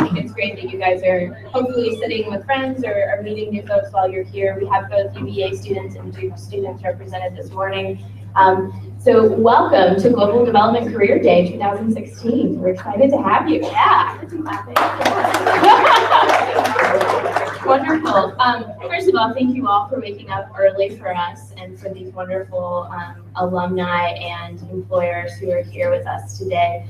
think it's great that you guys are hopefully sitting with friends or meeting new folks while you're here. We have both UVA students and Duke students represented this morning. So welcome to Global Development Career Day 2016. We're excited to have you. Yeah. Wonderful. First of all, thank you all for waking up early for us and for these wonderful alumni and employers who are here with us today.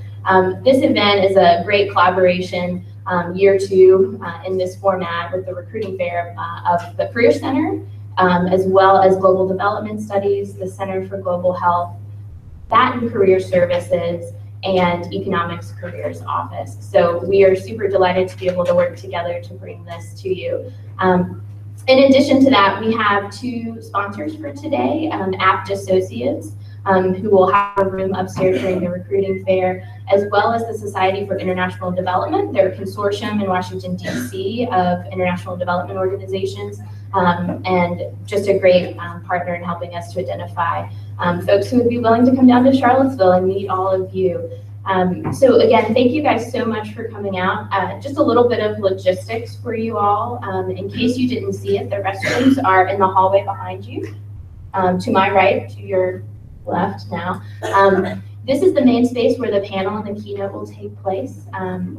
This event is a great collaboration, year two in this format with the recruiting fair of the Career Center, as well as Global Development Studies, the Center for Global Health, that and Career Services, and Economics Careers Office. So we are super delighted to be able to work together to bring this to you. In addition to that, we have two sponsors for today, Apt Associates, who will have a room upstairs during the recruiting fair, as well as the Society for International Development. They're a consortium in Washington, D.C. of international development organizations, and just a great partner in helping us to identify folks who would be willing to come down to Charlottesville and meet all of you. So again, thank you guys so much for coming out. Just a little bit of logistics for you all. In case you didn't see it, the restrooms are in the hallway behind you, to my right, to your left now. This is the main space where the panel and the keynote will take place.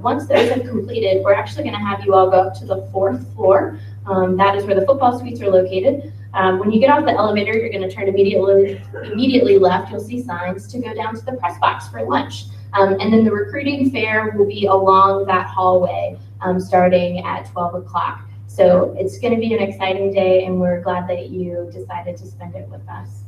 Once those have completed, we're actually going to have you all go up to the 4th floor. That is where the football suites are located. When you get off the elevator, you're going to turn immediately left. You'll see signs to go down to the press box for lunch. And then the recruiting fair will be along that hallway starting at 12 o'clock. So it's going to be an exciting day, and we're glad that you decided to spend it with us.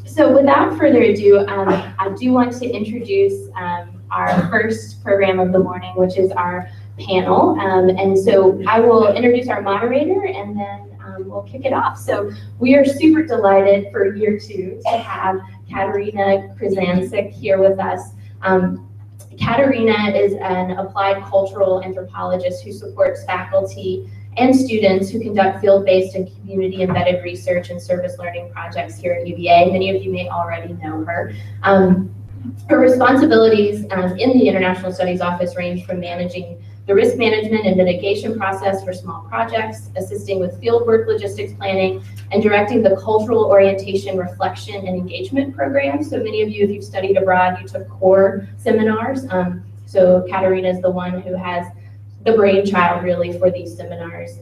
So without further ado, I do want to introduce our first program of the morning, which is our panel. And so I will introduce our moderator, and then we'll kick it off. So we are super delighted for year two to have Katarina Krasancic here with us. Katarina is an applied cultural anthropologist who supports faculty and students who conduct field-based and community-embedded research and service learning projects here at UVA. Many of you may already know her. Her responsibilities in the International Studies Office range from managing the risk management and mitigation process for small projects, assisting with fieldwork logistics planning, and directing the cultural orientation, reflection, and engagement programs. So many of you, if you've studied abroad, you took core seminars. So Katarina is the one who has the brainchild really for these seminars.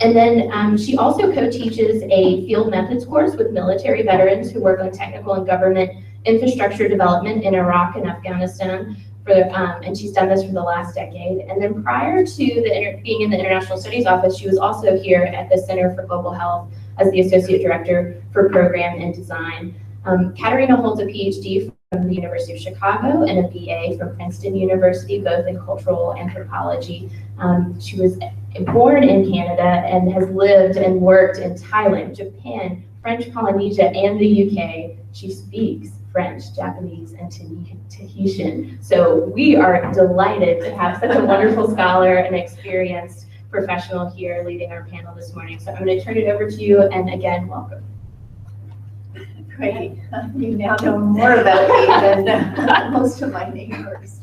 And then she also co-teaches a field methods course with military veterans who work on technical and government infrastructure development in Iraq and Afghanistan. And she's done this for the last decade. And then prior to being in the International Studies Office, she was also here at the Center for Global Health as the Associate Director for Program and Design. Katarina holds a PhD from the University of Chicago and a BA from Princeton University, both in cultural anthropology. She was born in Canada and has lived and worked in Thailand, Japan, French Polynesia, and the UK. She speaks French, Japanese, and Tahitian. So we are delighted to have such a wonderful scholar and experienced professional here leading our panel this morning. So I'm going to turn it over to you, and again, welcome. Great. You now know more about me than most of my neighbors.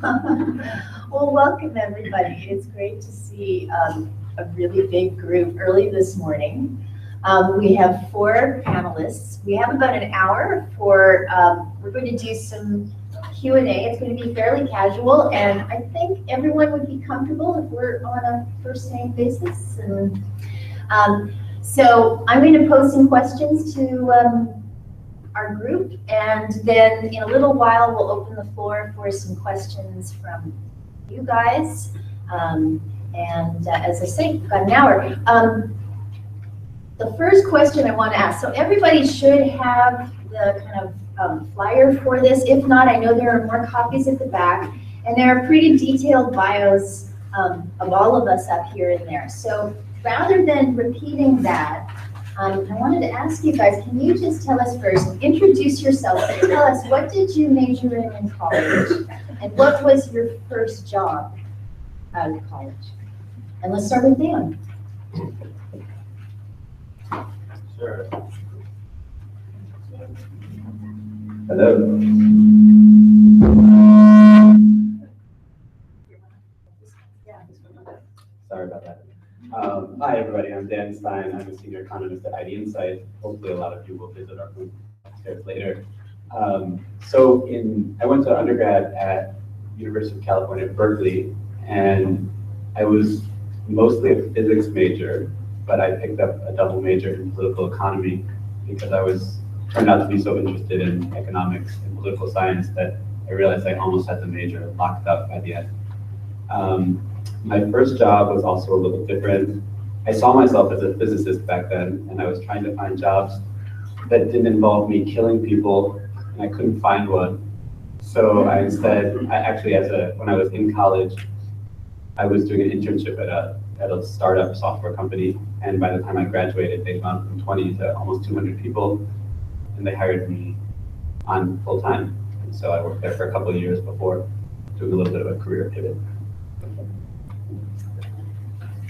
Well, welcome everybody. It's great to see a really big group early this morning. We have 4 panelists. We have about an hour for, we're going to do some Q&A. It's going to be fairly casual, and I think everyone would be comfortable if we're on a first name basis. And so I'm going to pose some questions to our group, and then in a little while we'll open the floor for some questions from you guys. And as I say, we've got an hour. The first question I want to ask, so everybody should have the kind of flyer for this. If not, I know there are more copies at the back, and there are pretty detailed bios of all of us up here in there. So rather than repeating that, I wanted to ask you guys, can you just tell us first, introduce yourself, tell us what did you major in college, and what was your first job out of college? And let's start with Dan. Sure. Hello. Sorry about that. Hi, everybody. I'm Dan Stein. I'm a senior economist at ID Insight. Hopefully, a lot of you will visit our booth upstairs later. I went to undergrad at University of California, Berkeley, and I was mostly a physics major, but I picked up a double major in political economy because I turned out to be so interested in economics and political science that I realized I almost had the major locked up by the end. My first job was also a little different. I saw myself as a physicist back then, and I was trying to find jobs that didn't involve me killing people, and I couldn't find one. So when I was in college, I was doing an internship at a startup software company, and by the time I graduated, they'd gone from 20 to almost 200 people, and they hired me on full time. And so I worked there for a couple of years before doing a little bit of a career pivot.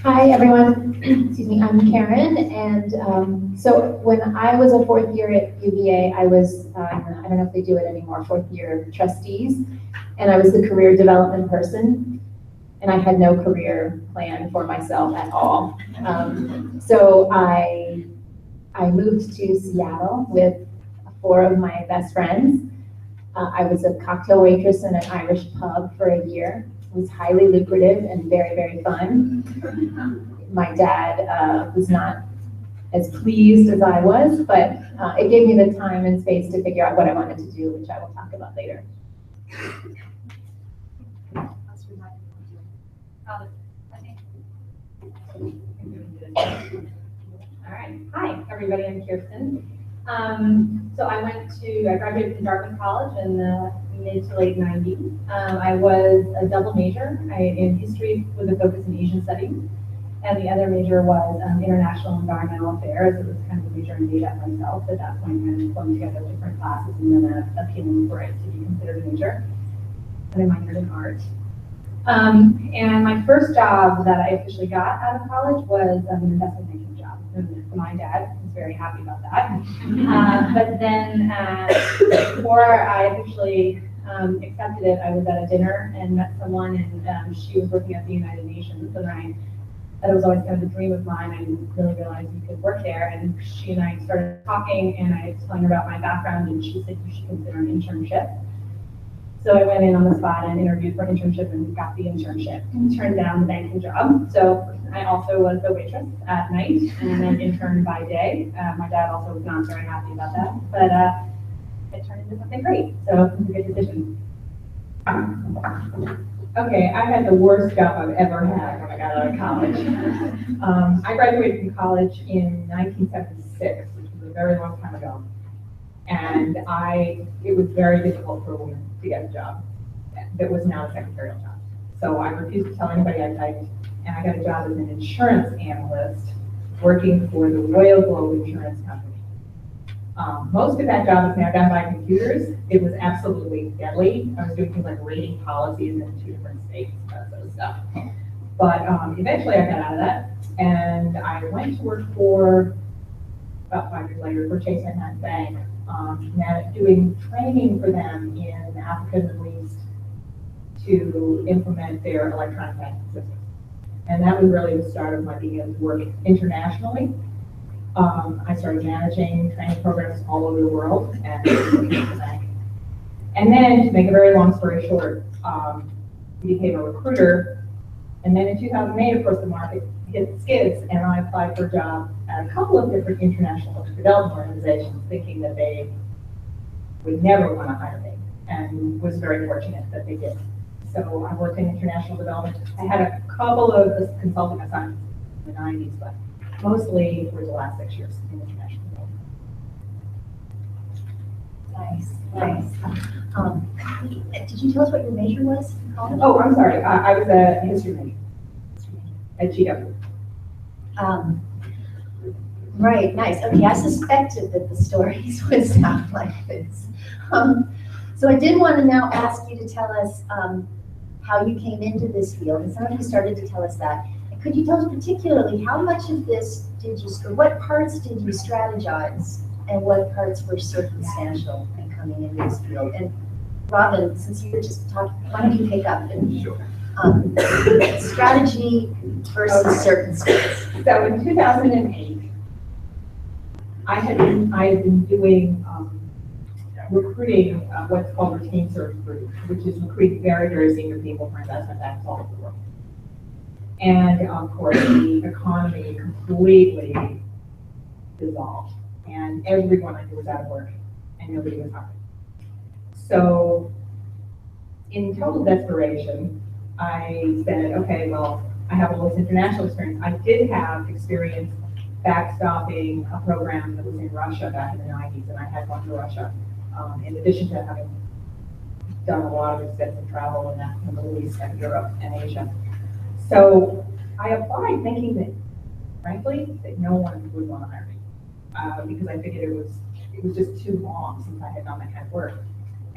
Hi, everyone. Excuse me, I'm Karen. And so when I was a fourth year at UVA, I was, I don't know if they do it anymore, fourth year trustees. And I was the career development person. And I had no career plan for myself at all. So I moved to Seattle with 4 of my best friends. I was a cocktail waitress in an Irish pub for a year. It was highly lucrative and very, very fun. My dad was not as pleased as I was, but it gave me the time and space to figure out what I wanted to do, which I will talk about later. All right. Hi, everybody. I'm Kirsten. I graduated from Dartmouth College in the mid to late 90s. I was a double major in history with a focus in Asian studies, and the other major was international environmental affairs. It was kind of a major in data myself at that point, kind of pulling together different classes and then appealing for it to be considered a major. And I minored in art. And my first job that I officially got out of college was an investment banking job. And my dad was very happy about that. But then before I officially accepted it, I was at a dinner and met someone, and she was working at the United Nations. And that was always kind of a dream of mine. I didn't really realize you could work there. And she and I started talking, and I explained her about my background, and she said you should consider an internship. So I went in on the spot and interviewed for an internship and got the internship and turned down the banking job. So I also was a waitress at night and then interned by day. My dad also was not very happy about that, but it turned into something great. So it was a good decision. Okay, I had the worst job I've ever had when I got out of college. I graduated from college in 1976, which was a very long time ago. And it was very difficult for a woman to get a job that was not a secretarial job. So I refused to tell anybody I typed, and I got a job as an insurance analyst working for the Royal Globe Insurance Company. Most of that job is now done by computers. It was absolutely deadly. I was doing things like rating policies in 2 different states, that sort of stuff. But eventually I got out of that, and I went to work for, about 5 years later, for Chase Manhattan Bank, doing training for them in Africa and the Middle East to implement their electronic banking system. And that was really the start of my being able to work internationally. I started managing training programs all over the world and working at the bank. And then, to make a very long story short, became a recruiter. And then in 2008, of course, the market hit skids, and I applied for a job at a couple of different international development organizations, thinking that they would never want to hire me, and was very fortunate that they did. So I worked in international development. I had a couple of consulting assignments in the 90s, but mostly for the last 6 years in international development. Nice. Did you tell us what your major was in college? Oh, I'm sorry. I was a history major at GW. Right, nice. Okay, I suspected that the stories would sound like this. So I did want to now ask you to tell us how you came into this field, and some of you started to tell us that. And could you tell us particularly how much of this or what parts did you strategize, and what parts were circumstantial in coming into this field? And Robin, since you were just talking, why don't you pick up? And Sure. Strategy versus circumstance. So in 2008, I had been doing recruiting what's called retained search group, which is recruiting very, very senior people for investment banks all over the world. And of course, the economy completely dissolved, and everyone I knew was out of work, and nobody was hiring. So, in total desperation, I said, okay, well, I have all this international experience. I did have experience backstopping a program that was in Russia back in the 90s, and I had gone to Russia, in addition to having done a lot of extensive travel in the Middle East and Europe and Asia. So I applied thinking that, frankly, that no one would want to hire me, because I figured it was just too long since I had done that kind of work.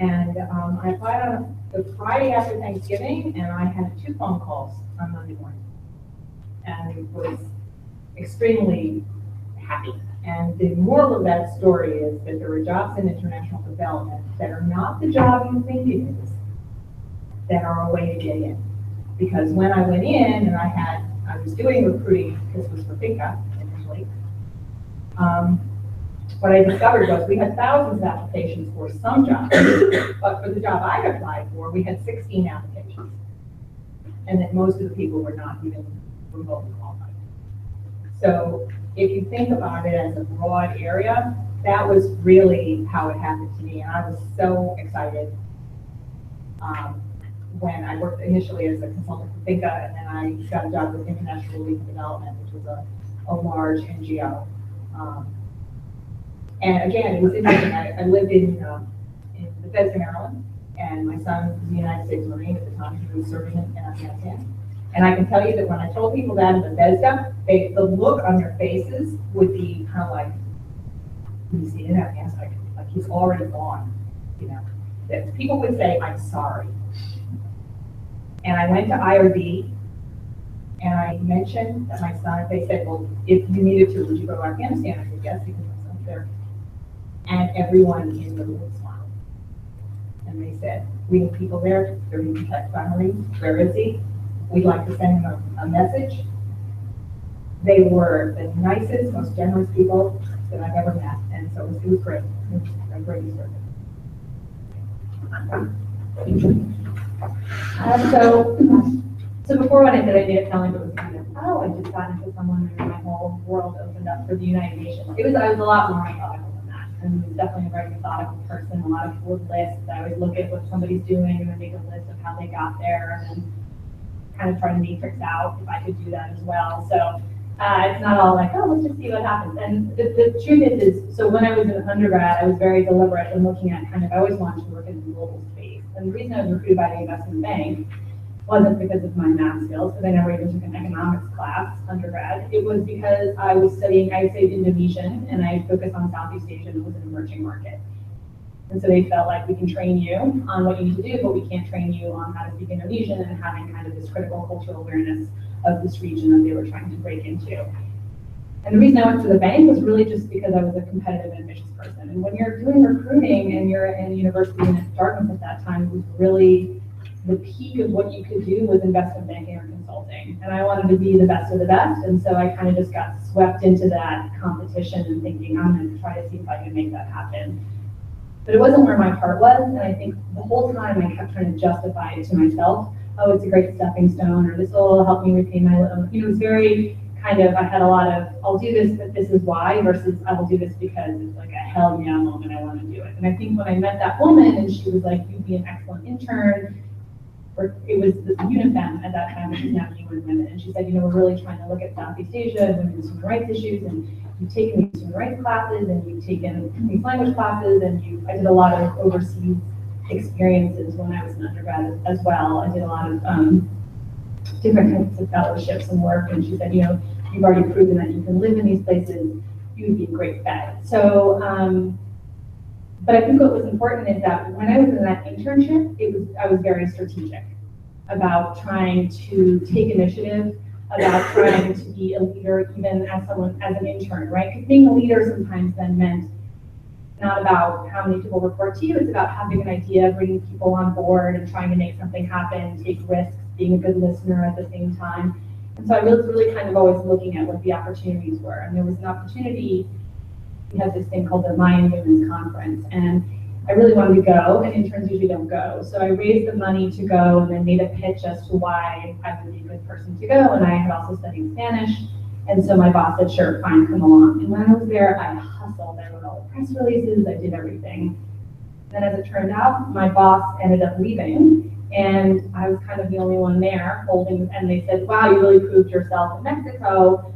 And I applied on the Friday after Thanksgiving, and I had 2 phone calls on Monday morning, and was extremely happy. And the moral of that story is that there are jobs in international development that are not the job you think it is, that are a way to get in. Because when I went in and I was doing recruiting, because it was for FINCA initially, what I discovered was we had thousands of applications for some jobs, but for the job I applied for, we had 16 applications. And that most of the people were not even remotely qualified. So if you think about it as a broad area, that was really how it happened to me. And I was so excited when I worked initially as a consultant for FINCA, and then I got a job with International Relief and Development, which was a large NGO. And again, it was interesting. I lived in Bethesda, Maryland, and my son was a United States Marine at the time. He was serving in Afghanistan. And I can tell you that when I told people that in Bethesda, the look on their faces would be kind of like, you see in Afghanistan, like he's already gone, you know. That people would say, I'm sorry. And I went to IRB, and I mentioned that my son, they said, well, if you needed to, would you go to Afghanistan? I said, yes, because my son's there. And everyone in the room smiled. And they said, we have people there, they're being protected by Marines, where is he? We'd like to send him a message. They were the nicest, most generous people that I've ever met. And so it was great. It was a great experience. So before when I said I made it sound like it was kind of, oh, I just got into someone and my whole world opened up for the United Nations. I was a lot more methodical than that. And I was definitely a very methodical person. A lot of people with lists. I always look at what somebody's doing and then make a list of how they got there, and then kind of try to matrix out if I could do that as well. So it's not all like, oh, let's just see what happens. And the truth is, so when I was in undergrad, I was very deliberate in looking at kind of, I always wanted to work in the global space. And the reason I was recruited by the investment bank wasn't because of my math skills, because I never even took an economics class undergrad. It was because I was studied Indonesian, and I focused on Southeast Asia, and it was an emerging market. And so they felt like we can train you on what you need to do, but we can't train you on how to speak Indonesian, and having kind of this critical cultural awareness of this region that they were trying to break into. And the reason I went to the bank was really just because I was a competitive and ambitious person. And when you're doing recruiting and you're in a university in Dartmouth at that time, it was really the peak of what you could do was investment banking or consulting. And I wanted to be the best of the best. And so I kind of just got swept into that competition and thinking, I'm going to try to see if I can make that happen. But it wasn't where my heart was, and I think the whole time I kept trying to justify it to myself. Oh, it's a great stepping stone, or this will help me repay my loan. You know, it was very kind of, I had a lot of, I'll do this, but this is why, versus I will do this because it's like a hell yeah moment, I want to do it. And I think when I met that woman, and she was like, you'd be an excellent intern, or it was the UNIFEM at that time, which is now UN Women, and she said, you know, we're really trying to look at Southeast Asia and women's human rights issues, and you've taken these human rights classes, and you've taken these language classes, and I did a lot of overseas experiences when I was an undergrad as well. I did a lot of different kinds of fellowships and work, and she said, you know, you've already proven that you can live in these places, you would be a great fit. So, but I think what was important is that when I was in that internship, I was very strategic about trying to take initiative, about trying to be a leader even as an intern, right? Because being a leader sometimes then meant not about how many people report to you, it's about having an idea, bringing people on board and trying to make something happen, take risks. being a good listener at the same time. And so I was really kind of always looking at what the opportunities were. And there was an opportunity, we had this thing called the Mayan Women's Conference, and I really wanted to go, and interns usually don't go. So I raised the money to go and then made a pitch as to why I would be a good person to go. And I had also studied Spanish. And so my boss said, sure, fine, come along. And when I was there, I hustled. I wrote all the press releases, I did everything. Then as it turned out, my boss ended up leaving, and I was kind of the only one there holding, and they said, wow, you really proved yourself in Mexico.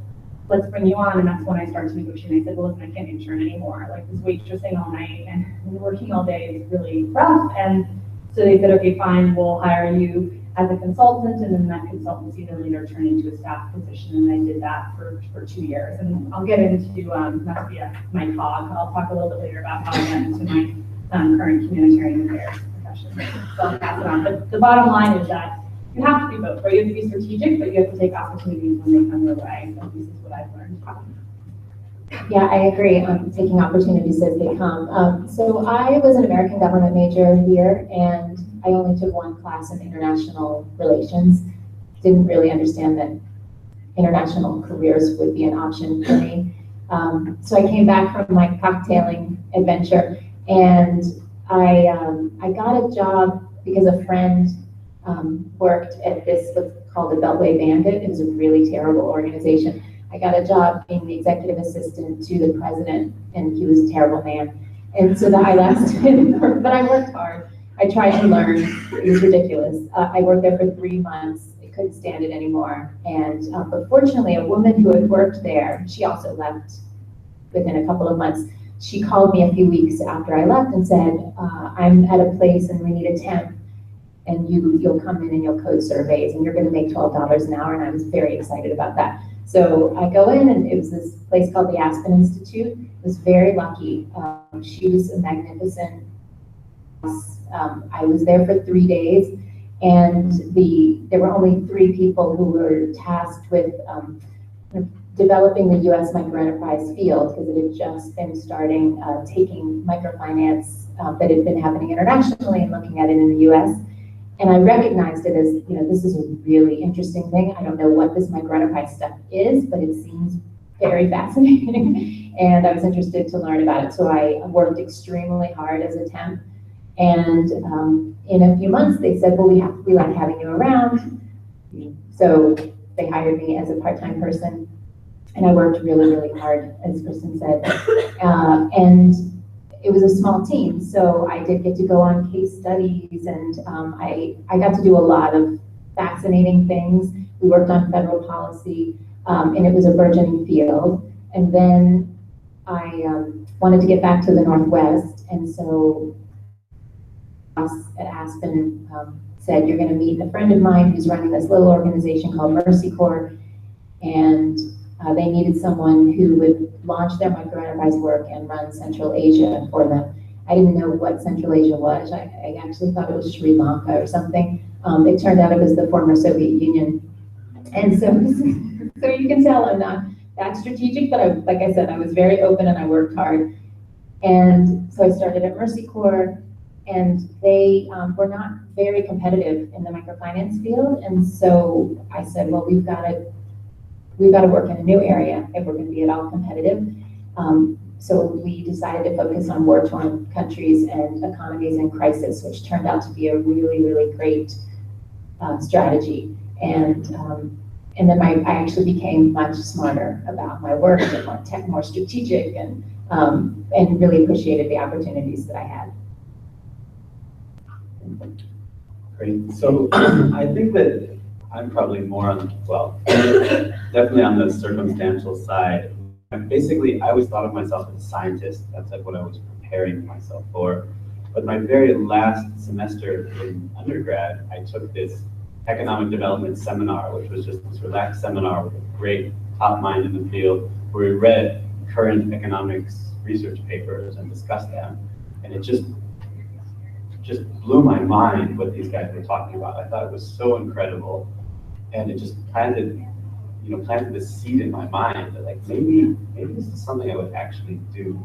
Let's bring you on. And that's when I started to negotiate. I said, well, listen, I can't intern anymore. Like, this waitressing all night and working all day is really rough. And so they said, okay, fine, we'll hire you as a consultant. And then that consultancy then later turned into a staff position. And I did that for 2 years. And I'll get into, not to be my cog, I'll talk a little bit later about how I got into my current humanitarian affairs profession. So I'll pass it on. But the bottom line is that you have to be both, right? You have to be strategic, but you have to take opportunities when they come your way. So this is what I've learned. Yeah, I agree on taking opportunities as they come. So I was an American government major here, and I only took one class in international relations. Didn't really understand that international careers would be an option for me. So I came back from my cocktailing adventure, and I got a job because a friend worked at this, what's called the Beltway Bandit. It was a really terrible organization. I got a job being the executive assistant to the president, and he was a terrible man. And so that I lasted, but I worked hard. I tried to learn. It was ridiculous. I worked there for 3 months. I couldn't stand it anymore. And but fortunately, a woman who had worked there, she also left within a couple of months. She called me a few weeks after I left and said, I'm at a place and we need a temp, and you'll come in and you'll code surveys, and you're going to make $12 an hour. And I was very excited about that. So I go in, and it was this place called the Aspen Institute. I was very lucky. She was a magnificent. I was there for 3 days, and there were only 3 people who were tasked with developing the U.S. microenterprise field, because it had just been starting taking microfinance that had been happening internationally and looking at it in the U.S. And I recognized it as, this is a really interesting thing. I don't know what this microenterprise stuff is, but it seems very fascinating. And I was interested to learn about it. So I worked extremely hard as a temp. And in a few months, they said, well, we like having you around. So they hired me as a part-time person. And I worked really, really hard, as Kristen said. And it was a small team, so I did get to go on case studies, and I got to do a lot of fascinating things. We worked on federal policy, and it was a burgeoning field. And then I wanted to get back to the Northwest, and so us at Aspen said, you're going to meet a friend of mine who's running this little organization called Mercy Corps, and they needed someone who would launch their microenterprise work and run Central Asia for them. I didn't know what Central Asia was. I actually thought it was Sri Lanka or something. It turned out it was the former Soviet Union. And so you can tell I'm not that strategic, but like I said, I was very open and I worked hard. And so I started at Mercy Corps, and they were not very competitive in the microfinance field. And so I said, well, we've got to work in a new area if we're going to be at all competitive. So we decided to focus on war-torn countries and economies in crisis, which turned out to be a really, really great strategy. And then I actually became much smarter about my work and more strategic, and really appreciated the opportunities that I had. Great. So I think that I'm probably more definitely on the circumstantial side. Basically, I always thought of myself as a scientist. That's like what I was preparing myself for. But my very last semester in undergrad, I took this economic development seminar, which was just this relaxed seminar with a great top mind in the field, where we read current economics research papers and discussed them. And it just blew my mind what these guys were talking about. I thought it was so incredible. And it just planted this seed in my mind that, like, maybe this is something I would actually do.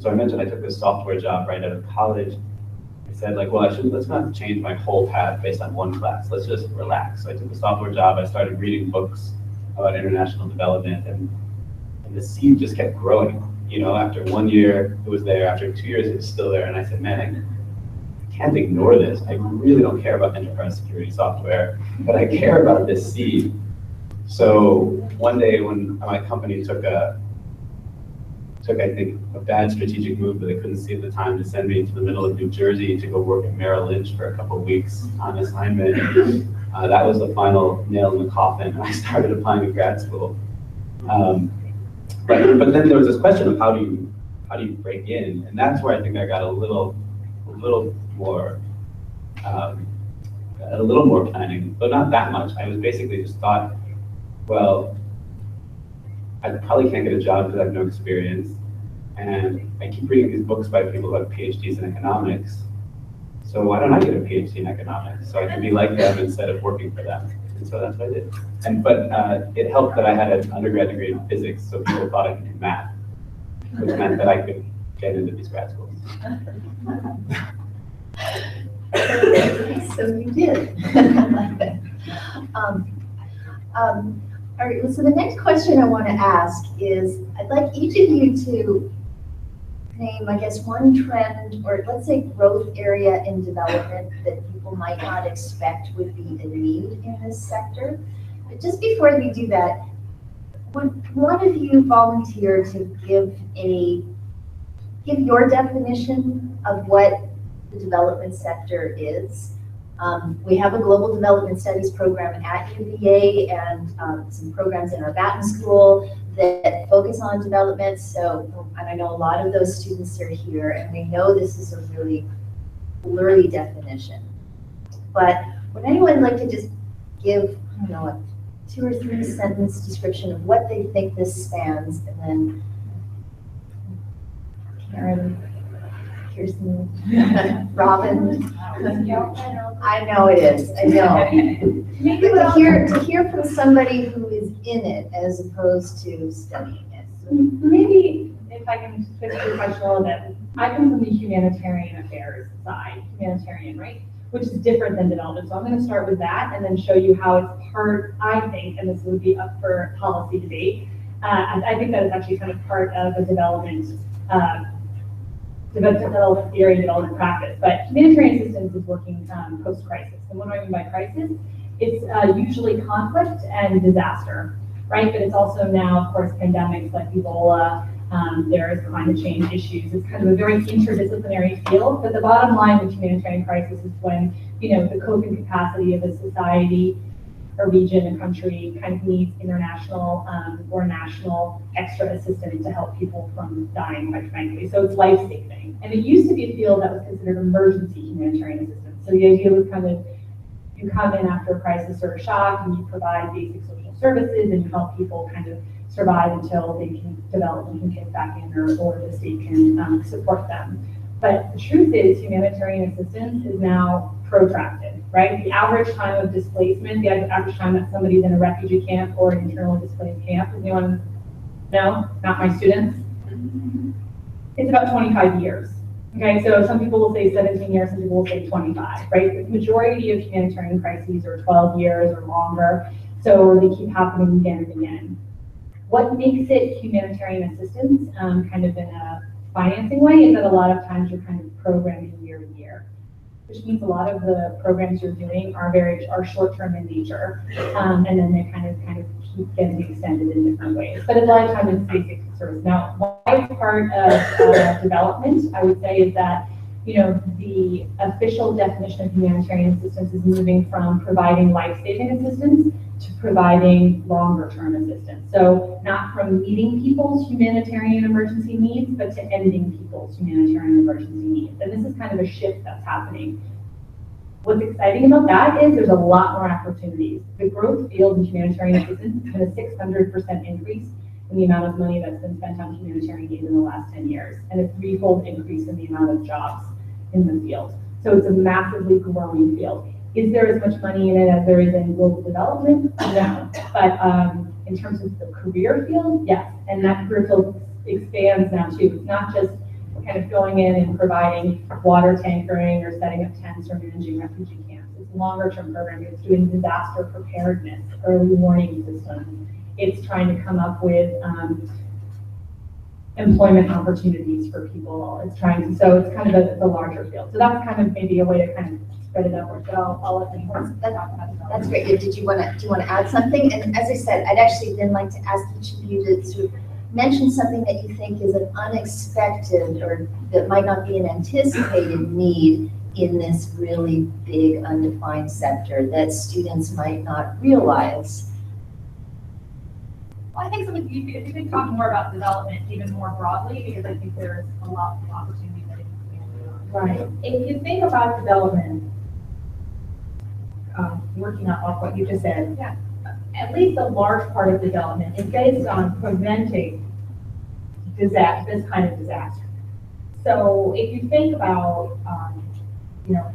So I mentioned I took this software job right out of college. I said like, well, let's not change my whole path based on one class. Let's just relax. So I took a sophomore job. I started reading books about international development, and the seed just kept growing. You know, after 1 year, it was there. After 2 years, it was still there. And I said, man, I can't ignore this. I really don't care about enterprise security software, but I care about this seed. So one day when my company took I think, a bad strategic move, but they couldn't see at the time, to send me to the middle of New Jersey to go work at Merrill Lynch for a couple of weeks on assignment. That was the final nail in the coffin, and I started applying to grad school. But then there was this question of how do you break in, and that's where I think I got a little more planning, but not that much. I was basically just thought, well, I probably can't get a job because I have no experience. And I keep reading these books by people who have PhDs in economics. So why don't I get a PhD in economics? So I can be like them instead of working for them. And so that's what I did. But it helped that I had an undergrad degree in physics, so people thought I could do math, which meant that I could get into these grad schools. So you did. I like that. All right, so the next question I want to ask is, I'd like each of you to name, I guess, one trend, or let's say growth area in development that people might not expect would be a need in this sector. But just before we do that, would one of you volunteer to give your definition of what the development sector is? We have a global development studies program at UVA and some programs in our Baton School that focus on development. So, and I know a lot of those students are here, and we know this is a really blurry definition. But would anyone like to just give, I don't know, a 2 or 3 sentence description of what they think this spans, and then Karen, Kirsten, Robin. I know it is. I know. But to hear from somebody who is in it as opposed to studying it. Maybe if I can twist your question a little bit, I come from the humanitarian affairs side, humanitarian, right? Which is different than development. So I'm going to start with that and then show you how it's part, I think, and this would be up for policy debate. I think that is actually kind of part of a development theory, development practice. But humanitarian assistance is working post-crisis. And what do I mean by crisis? It's usually conflict and disaster, right? But it's also now, of course, pandemics like Ebola. There is climate change issues. It's kind of a very interdisciplinary field. But the bottom line with humanitarian crisis is when, you know, the coping capacity of a society, a region, a country kind of needs international or national extra assistance to help people from dying, quite frankly. So it's life-saving. And it used to be a field that was considered emergency humanitarian assistance. So the idea was kind of, you come in after a crisis or a shock and you provide basic social services and you help people kind of survive until they can develop and can get back in, or the state can support them. But the truth is humanitarian assistance is now protracted, right? The average time of displacement, the average time that somebody's in a refugee camp or an internally displaced camp, is anyone know? Not my students? It's about 25 years. Okay, so some people will say 17 years, some people will say 25, right? The majority of humanitarian crises are 12 years or longer, so they keep happening again and again. What makes it humanitarian assistance, kind of in a financing way, is that a lot of times you're kind of programming year to year, which means a lot of the programs you're doing are short-term in nature, and then they kind of keep getting extended in different ways. But a lot of times it's basic service. Now, why it's part of development, I would say, is that, you know, the official definition of humanitarian assistance is moving from providing life-saving assistance to providing longer-term assistance. So not from meeting people's humanitarian emergency needs, but to ending people's humanitarian emergency needs. And this is kind of a shift that's happening. What's exciting about that is there's a lot more opportunities. The growth field in humanitarian assistance has been a 600% increase in the amount of money that's been spent on humanitarian aid in the last 10 years, and a 3-fold increase in the amount of jobs in the field. So it's a massively growing field. Is there as much money in it as there is in global development? No. But in terms of the career field, yes. And that career field expands now too. It's not just, okay, kind of going in and providing water tankering or setting up tents or managing refugee camps. It's a longer term program. It's doing disaster preparedness, early warning systems. It's trying to come up with employment opportunities for people. It's trying to, so it's kind of the larger field. So that's kind of maybe a way to kind of spread it upwards. So I'll let them talk about it. That's great. Yeah, do you want to add something? And as I said, I'd actually then like to ask each of you to sort of mention something that you think is an unexpected or that might not be an anticipated need in this really big undefined sector that students might not realize. Well, I think something, if you could talk more about development even more broadly, because I think there's a lot of opportunity that Right. If you think about development, working off what you just said, Yeah. At least a large part of development is based on preventing this kind of disaster. So if you think about,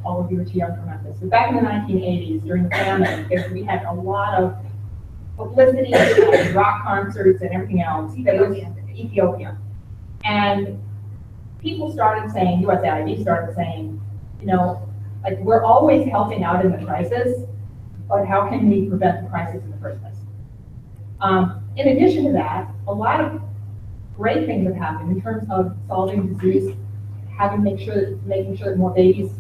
all of you are too young to remember this, but back in the 1980s, during the famine, we had a lot of publicity, rock concerts and everything else. Ethiopia. And people started saying, USAID started saying, like, we're always helping out in the crisis, but how can we prevent the crisis in the first place? In addition to that, a lot of great things have happened in terms of solving disease, making sure that more babies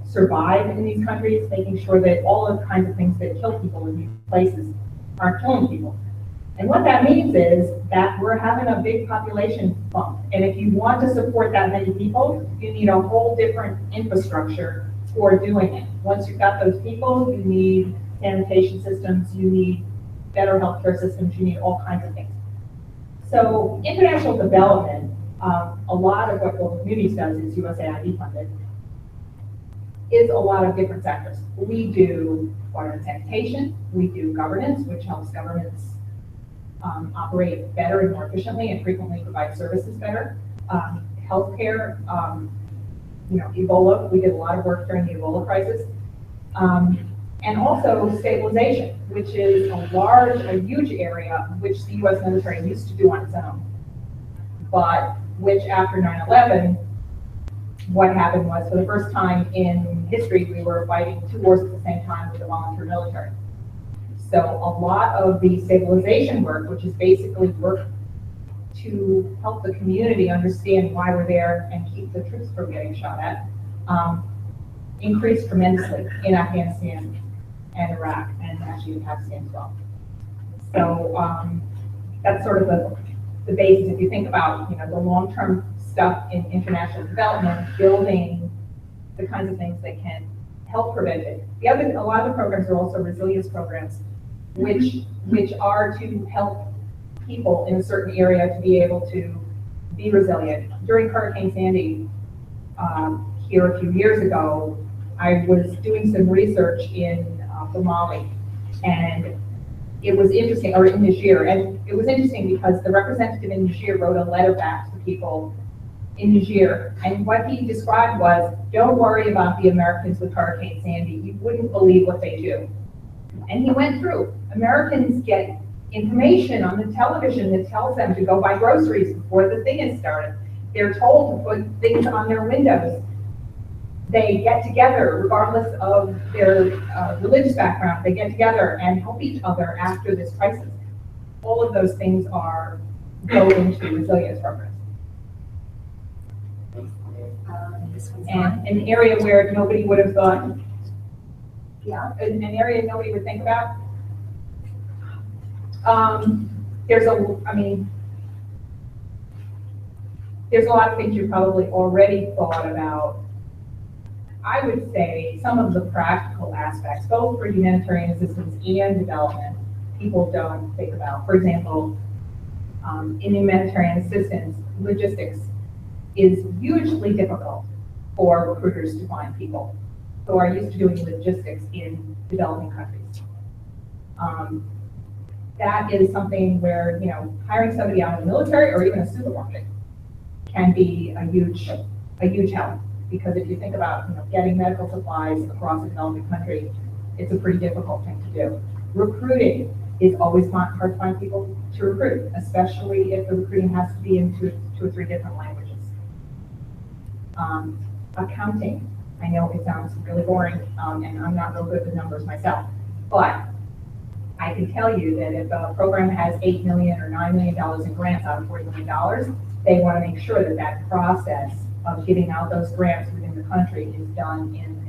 survive in these countries, making sure that all of the kinds of things that kill people in these places aren't killing people. And what that means is that we're having a big population bump. And if you want to support that many people, you need a whole different infrastructure for doing it. Once you've got those people, you need sanitation systems, you need better healthcare systems, you need all kinds of things. So international development, a lot of what Global Communities does is USAID funded, is a lot of different sectors. We do water and sanitation, we do governance, which helps governments operate better and more efficiently and frequently provide services better. Healthcare, Ebola, we did a lot of work during the Ebola crisis. And also stabilization, which is a huge area which the US military used to do on its own. But which after 9/11, what happened was for the first time in history, we were fighting two wars at the same time with the volunteer military. So a lot of the stabilization work, which is basically work to help the community understand why we're there and keep the troops from getting shot at, increased tremendously in Afghanistan and Iraq, and actually in Pakistan as well. So that's sort of the basis. If you think about the long-term stuff in international development, building the kinds of things that can help prevent it. A lot of the programs are also resilience programs, which are to help people in a certain area to be able to be resilient. During Hurricane Sandy here a few years ago, I was doing some research in Mali, and it was interesting, or in Niger, and it was interesting because the representative in Niger wrote a letter back to people in Niger, and what he described was, don't worry about the Americans with Hurricane Sandy, you wouldn't believe what they do. And he went through, Americans get information on the television that tells them to go buy groceries before the thing is started. They're told to put things on their windows. They get together, regardless of their religious background, they get together and help each other after this crisis. All of those things go into resilience programs. And an area where nobody would have thought, an area nobody would think about. There's a lot of things you probably already thought about. I would say some of the practical aspects, both for humanitarian assistance and development, people don't think about. For example, in humanitarian assistance, logistics is hugely difficult for recruiters to find people who are used to doing logistics in developing countries. That is something where, hiring somebody out of the military or even a supermarket can be a huge help. Because if you think about getting medical supplies across a developing country, it's a pretty difficult thing to do. Recruiting is always hard to find people to recruit, especially if the recruiting has to be in two or three different languages. Accounting, I know it sounds really boring, and I'm not real good with numbers myself, but I can tell you that if a program has $8 million or $9 million in grants out of $40 million, they want to make sure that that process of giving out those grants within the country is done in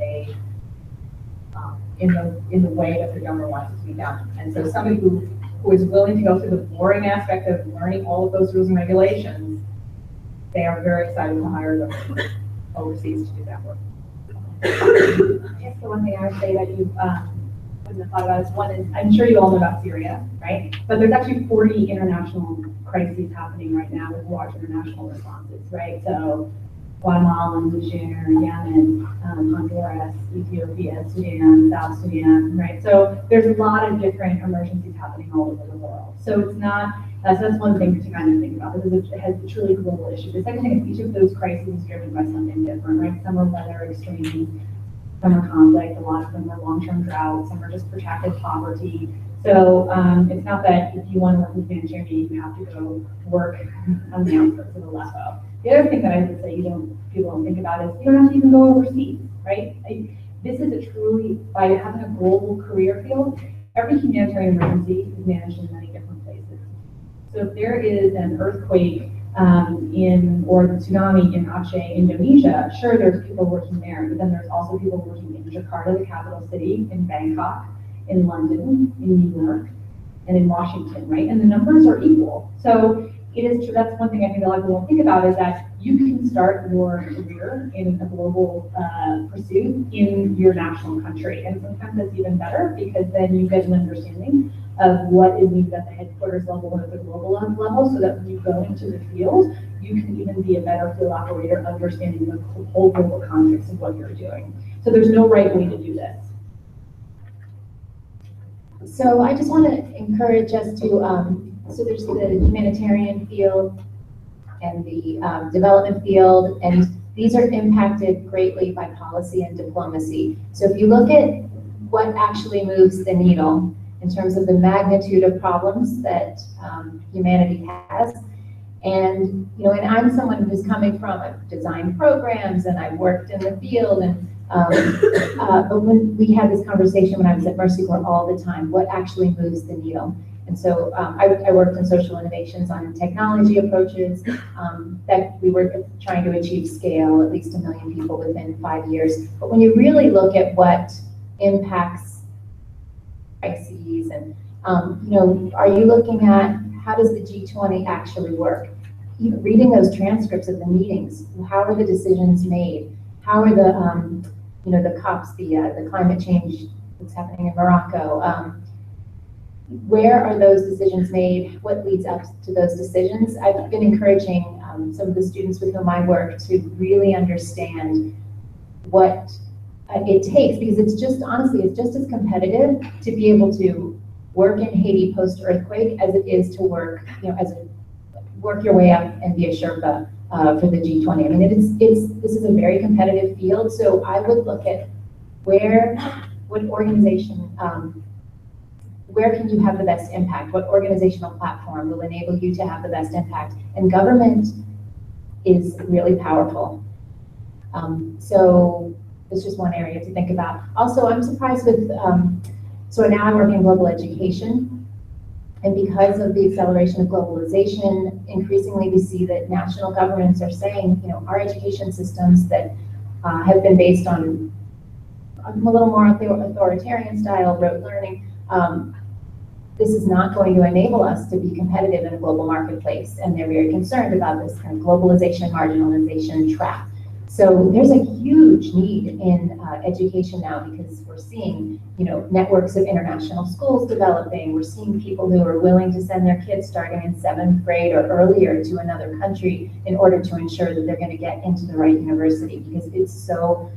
the way that the donor wants it to be done. And so somebody who is willing to go through the boring aspect of learning all of those rules and regulations, they are very excited to hire them overseas to do that work. I guess the one thing I would say that you wouldn't have thought about is one is, I'm sure you all know about Syria, right? But there's actually 40 international crises happening right now with large international responses, right? So Guatemala, Niger, Yemen, Honduras, Ethiopia, Sudan, South Sudan, right? So there's a lot of different emergencies happening all over the world. So it's not, so that's one thing to kind of think about. This is a truly global issue. The second thing is each of those crises is driven by something different, right? Some are weather extremes, some are conflict, a lot of them are long-term drought, some are just protracted poverty. So it's not that if you want to work with humanitarian, you have to go work on the outskirts of Aleppo. The other thing that I would say people don't think about is you don't have to even go overseas, right? This is a truly, by having a global career field, every humanitarian emergency is managed in many different places. So if there is an earthquake or the tsunami in Aceh, Indonesia, sure, there's people working there, but then there's also people working in Jakarta, the capital city, in Bangkok, in London, in New York, and in Washington, right? And the numbers are equal. So it is true, that's one thing I think a lot of people don't think about is that you can start your career in a global pursuit in your national country. And sometimes that's even better because then you get an understanding of what is needed at the headquarters level and at the global level so that when you go into the field, you can even be a better field operator understanding the whole global context of what you're doing. So there's no right way to do this. So I just want to encourage us to, so there's the humanitarian field and the development field, and these are impacted greatly by policy and diplomacy. So if you look at what actually moves the needle in terms of the magnitude of problems that humanity has, and and I'm someone who's coming from, I've designed programs and I've worked in the field, and but when we had this conversation when I was at Mercy Corps all the time, what actually moves the needle? And so I worked in social innovations on technology approaches that we were trying to achieve scale, at least 1 million people within 5 years. But when you really look at what impacts crises and, are you looking at how does the G20 actually work? Even reading those transcripts of the meetings, how are the decisions made? How are the COPs, the climate change that's happening in Morocco? Where are those decisions made? What leads up to those decisions? I've been encouraging some of the students with whom I work to really understand what it takes, because it's just, honestly, it's just as competitive to be able to work in Haiti post-earthquake as it is to work, work your way up and be a Sherpa for the G20. I mean, this is a very competitive field, so I would look at what organization, where can you have the best impact? What organizational platform will enable you to have the best impact? And government is really powerful. So it's just one area to think about. Also, I'm surprised with, so now I work in global education, and because of the acceleration of globalization, increasingly we see that national governments are saying, our education systems that have been based on a little more authoritarian style, rote learning, this is not going to enable us to be competitive in a global marketplace, and they're very concerned about this kind of globalization, marginalization trap. So there's a huge need in education now, because we're seeing, networks of international schools developing. We're seeing people who are willing to send their kids starting in 7th grade or earlier to another country in order to ensure that they're going to get into the right university, because it's so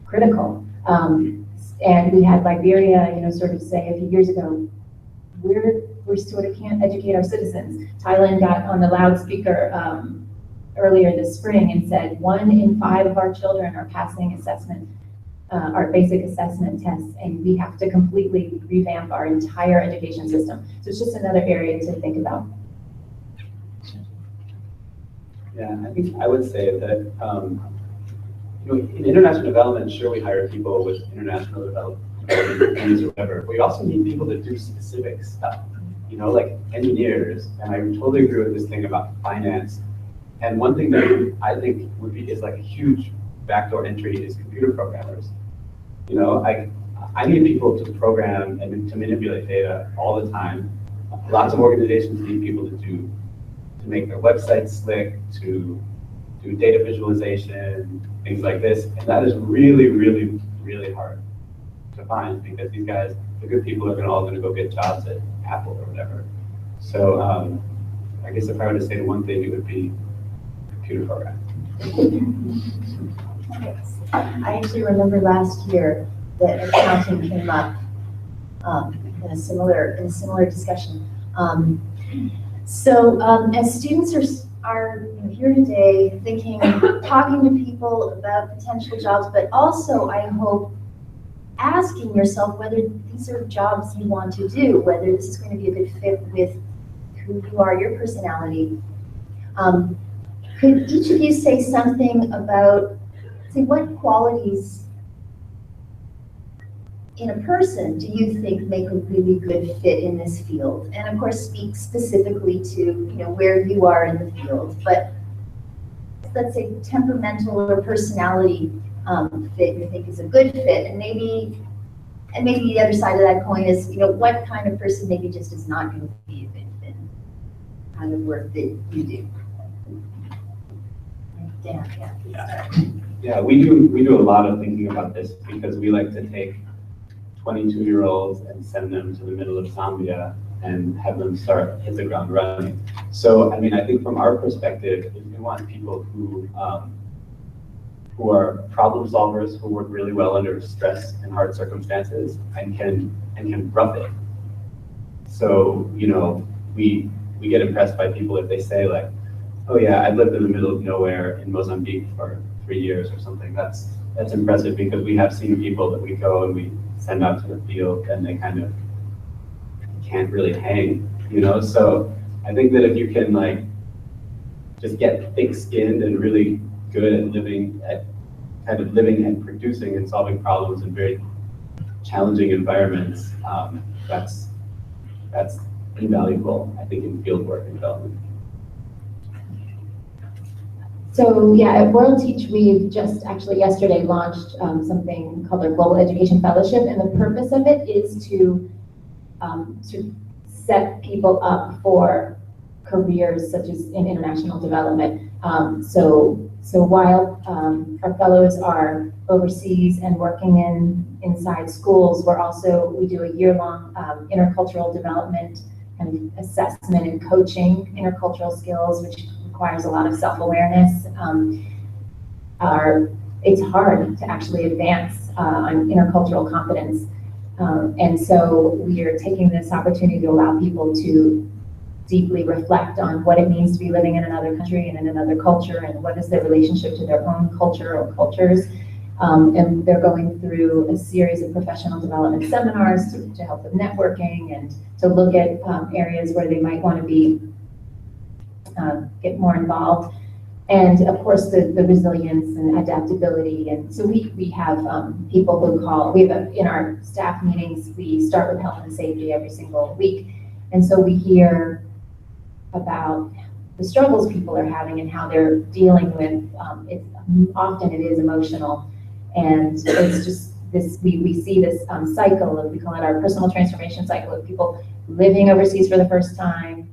critical. And we had Liberia, sort of say a few years ago, we sort of can't educate our citizens. Thailand got on the loudspeaker earlier this spring and said 1 in 5 of our children are passing our basic assessment tests, and we have to completely revamp our entire education system. So it's just another area to think about. Yeah, I think I would say that, in international development, sure, we hire people with international development degrees or whatever. We also need people to do specific stuff, like engineers. And I totally agree with this thing about finance. And one thing that I think is like a huge backdoor entry is computer programmers. I need people to program and to manipulate data all the time. Lots of organizations need people to make their websites slick, to do data visualization, things like this. And that is really, really, really hard to find because these guys, the good people, are all going to go get jobs at Apple or whatever. So I guess if I were to say one thing, it would be computer programming. I actually remember last year that accounting came up in a similar discussion. As students are here today thinking, talking to people about potential jobs, but also I hope asking yourself whether these are jobs you want to do, whether this is going to be a good fit with who you are, your personality. Could each of you say something about, what qualities in a person do you think make a really good fit in this field? And of course, speak specifically to where you are in the field. But let's say temperamental or personality fit you think is a good fit, and maybe the other side of that coin is what kind of person maybe just is not going to be a good fit, kind of work that you do. Yeah, we do a lot of thinking about this because we like to take 22-year-olds and send them to the middle of Zambia and have them hit the ground running. So, I think from our perspective, we want people who are problem solvers, who work really well under stress and hard circumstances, and can rough it. So, we get impressed by people if they say like, oh yeah, I've lived in the middle of nowhere in Mozambique for 3 years or something. That's impressive because we have seen people that we go and we send out to the field and they kind of can't really hang, So I think that if you can just get thick-skinned and really good at living and producing and solving problems in very challenging environments, that's invaluable, I think, in field work and development. So yeah, at World Teach, we've just actually yesterday launched something called our Global Education Fellowship, and the purpose of it is to set people up for careers such as in international development. So while our fellows are overseas and working inside schools, we do a year-long intercultural development and assessment and coaching intercultural skills, which requires a lot of self-awareness. It's hard to actually advance on intercultural competence. And so we are taking this opportunity to allow people to deeply reflect on what it means to be living in another country and in another culture, and what is their relationship to their own culture or cultures. And they're going through a series of professional development seminars to help with networking and to look at areas where they might want to get more involved. And of course, the resilience and adaptability. And so we have people who in our staff meetings, we start with health and safety every single week. And so we hear about the struggles people are having and how they're dealing with, often it is emotional. And it's just this, we see this cycle of, we call it our personal transformation cycle, of people living overseas for the first time,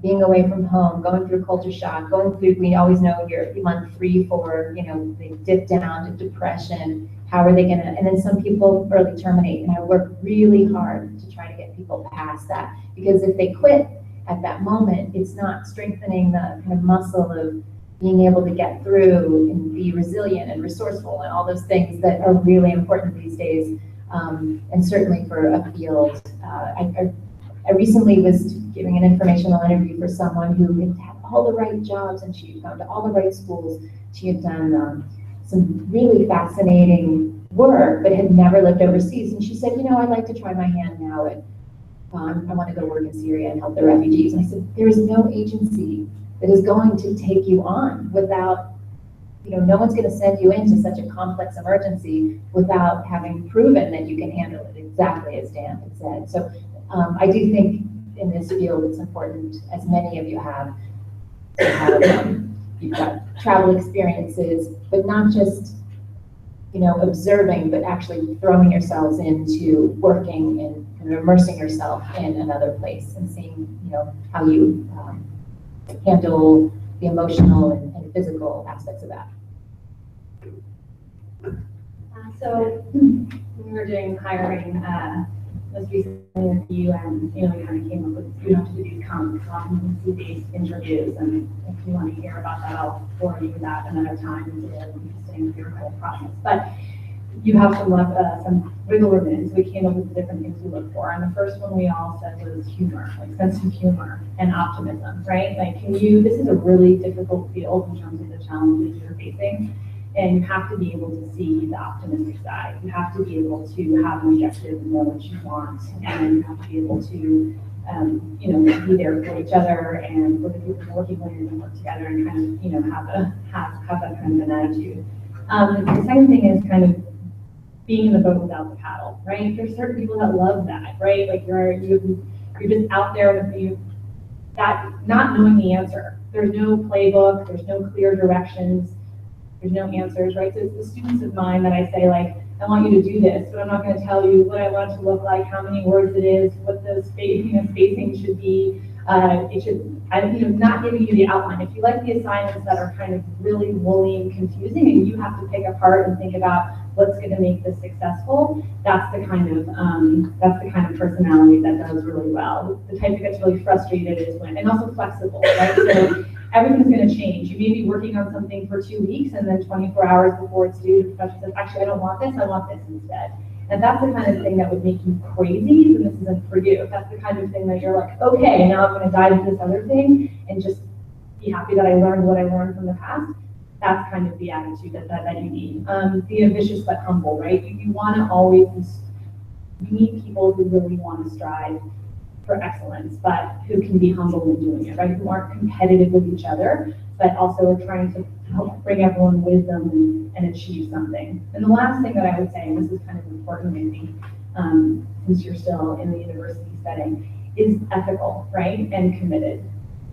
being away from home, going through culture shock, we always know you're month 3, 4, they dip down to depression. How are they gonna, and then some people early terminate, and I work really hard to try to get people past that, because if they quit at that moment, it's not strengthening the kind of muscle of being able to get through and be resilient and resourceful and all those things that are really important these days, and certainly for a field. I recently was giving an informational interview for someone who had all the right jobs, and she had gone to all the right schools. She had done some really fascinating work, but had never lived overseas. And she said, I'd like to try my hand now at, I want to go work in Syria and help the refugees. And I said, there is no agency that is going to take you on without, no one's going to send you into such a complex emergency without having proven that you can handle it exactly as Dan had said. So I do think in this field it's important, as many of you have, to have you've got travel experiences, but not just observing, but actually throwing yourselves into working and immersing yourself in another place and seeing how you handle the emotional and physical aspects of that. So we were doing hiring most recently with you, and we kind of came up with to do these competency-based interviews. And if you want to hear about that, I'll bore you with that another time. It's a really interesting theoretical process. But you have some wiggle room in, so we came up with different things we look for. And the first one we all said was humor, like sense of humor and optimism, right? Like, this is a really difficult field in terms of the challenges you're facing. And you have to be able to see the optimistic side. You have to be able to have an objective and know what you want. And you have to be able to, be there for each other and for the people you're working with and work together and kind of, have that kind of an attitude. The second thing is kind of being in the boat without the paddle, right? There's certain people that love that, right? Like you're just out there with that not knowing the answer. There's no playbook. There's no clear directions. There's no answers, right? So it's the students of mine that I say, like, I want you to do this, but I'm not going to tell you what I want it to look like, how many words it is, what the spacing should be. I'm not giving you the outline. If you like the assignments that are kind of really woolly and confusing, and you have to pick apart and think about what's going to make this successful, that's the kind of personality that does really well. The type that gets really frustrated is and also flexible, right? So everything's going to change. You may be working on something for 2 weeks, and then 24 hours before it's due, the professor says, actually, I don't want this, I want this instead. And that's the kind of thing that would make you crazy, and this isn't for you. That's the kind of thing that you're like, okay, now I'm going to dive into this other thing and just be happy that I learned what I learned from the past. That's kind of the attitude that you need. Be ambitious but humble, right? You want to always you need people who really want to strive for excellence, but who can be humble in doing it, right? Who aren't competitive with each other, but also are trying to help bring everyone with them and achieve something. And the last thing that I would say, and this is kind of important maybe, since you're still in the university setting, is ethical, right? And committed.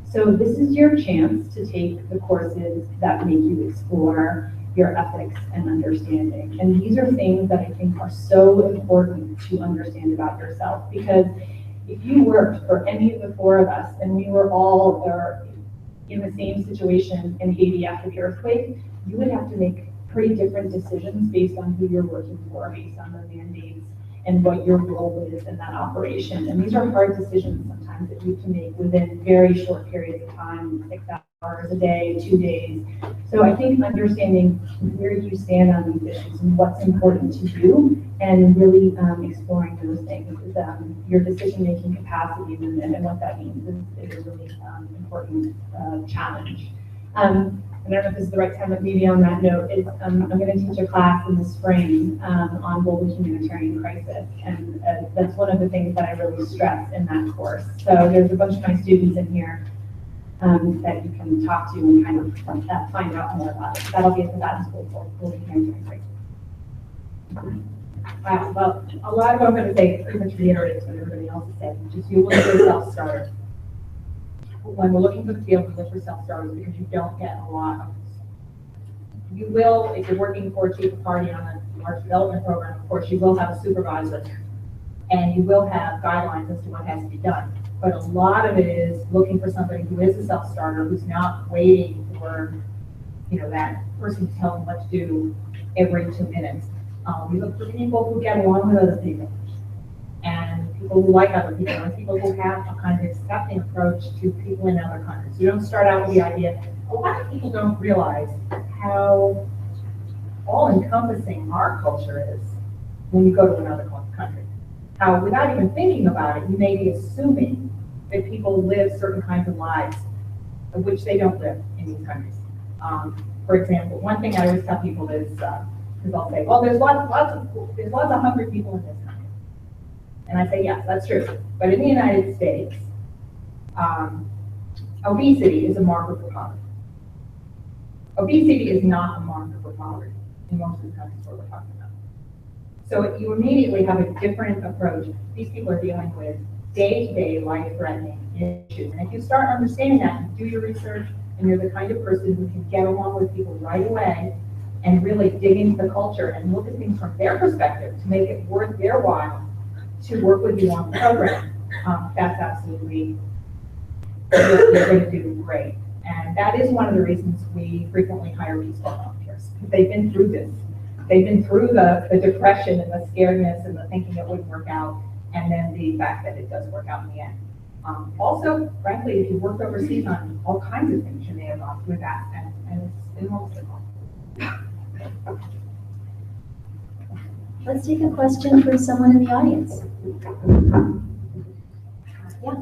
So this is your chance to take the courses that make you explore your ethics and understanding. And these are things that I think are so important to understand about yourself, because if you worked for any of the four of us and we were all in the same situation in Haiti after the earthquake, you would have to make pretty different decisions based on who you're working for, based on the mandates and what your role is in that operation. And these are hard decisions sometimes that you can make within very short periods of time, 6 hours a day, 2 days. So I think understanding where you stand on these issues and what's important to you, and really exploring those things is your decision-making capacity and what that means is a really important challenge. I don't know if this is the right time, but maybe on that note, I'm going to teach a class in the spring on global humanitarian crisis, and that's one of the things that I really stress in that course. So there's a bunch of my students in here that you can talk to and kind of find out more about it. That'll be at the Latin School for Global Humanitarian Crisis. Wow, well, a lot of what I'm going to say pretty much reiterates what everybody else has said. Just you look for a self-starter. When we're looking for the field, we look for self-starters because you don't get a lot of this. You will, if you're working for a chief of party on a large development program, of course, you will have a supervisor, and you will have guidelines as to what has to be done. But a lot of it is looking for somebody who is a self-starter, who's not waiting for, that person to tell them what to do every 2 minutes. We look for people who get along with other people, and people who like other people, and people who have a kind of accepting approach to people in other countries. You don't start out with the idea, a lot of people don't realize how all-encompassing our culture is when you go to another country. How, without even thinking about it, you may be assuming that people live certain kinds of lives of which they don't live in these countries. For example, one thing I always tell people is, because I'll say, well, there's lots of hungry people in this country. And I say, yes, that's true. But in the United States, obesity is a marker for poverty. Obesity is not a marker for poverty in most of the countries where we're talking about. So you immediately have a different approach. These people are dealing with day-to-day life-threatening issues. And if you start understanding that and do your research, and you're the kind of person who can get along with people right away and really dig into the culture and look at things from their perspective to make it worth their while to work with you on the program, that's absolutely, you're going to do great. And that is one of the reasons we frequently hire Peace Corps volunteers, because they've been through this. They've been through the depression and the scaredness and the thinking it wouldn't work out, and then the fact that it does work out in the end. Also, frankly, if you work overseas on all kinds of things, you may have gone through that, and it's enormously hard. Let's take a question from someone in the audience. Yeah.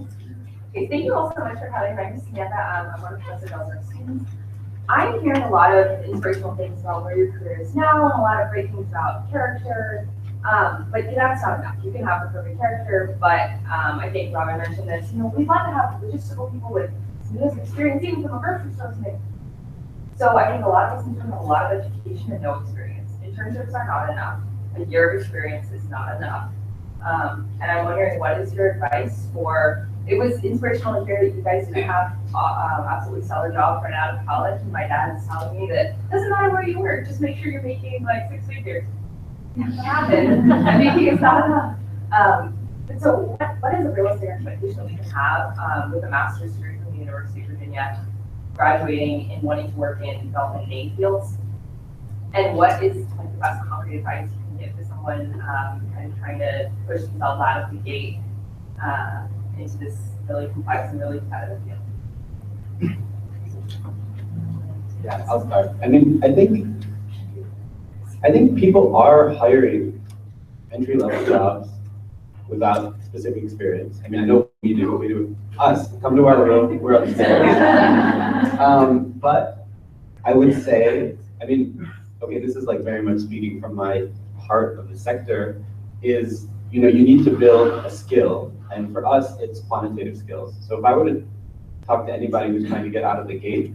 Okay, thank you all so much for having me. I'm Samantha. I'm one of Professor Delzer's students. I'm hearing a lot of inspirational things about where your career is now, and a lot of great things about character. But that's not enough. You can have the perfect character, but I think Robin mentioned this. We'd like to have logistical people with some experience, even from a grocery store today. So I think a lot of us interns have a lot of education and no experience. Internships are not enough. A year of experience is not enough. And I'm wondering, what is your advice for? It was inspirational to hear that you guys didn't have absolutely stellar jobs right out of college. And my dad is telling me that it doesn't matter where you work, just make sure you're making like 6 figures. What happened? I think it's not enough. And so what is a realistic expectation that we can have with a master's degree from the University of Virginia, graduating and wanting to work in development and aid fields? And what is like the best concrete advice you can give to someone kind of trying to push themselves out of the gate into this really complex and really competitive field? Yeah, I'll start. I mean, I think people are hiring entry-level jobs without specific experience. I mean, I know we do. Us, come to our room, we're upstairs. But I would say, I mean, okay, this is like very much speaking from my heart of the sector, is, you need to build a skill. And for us, it's quantitative skills. So if I were to talk to anybody who's trying to get out of the gate,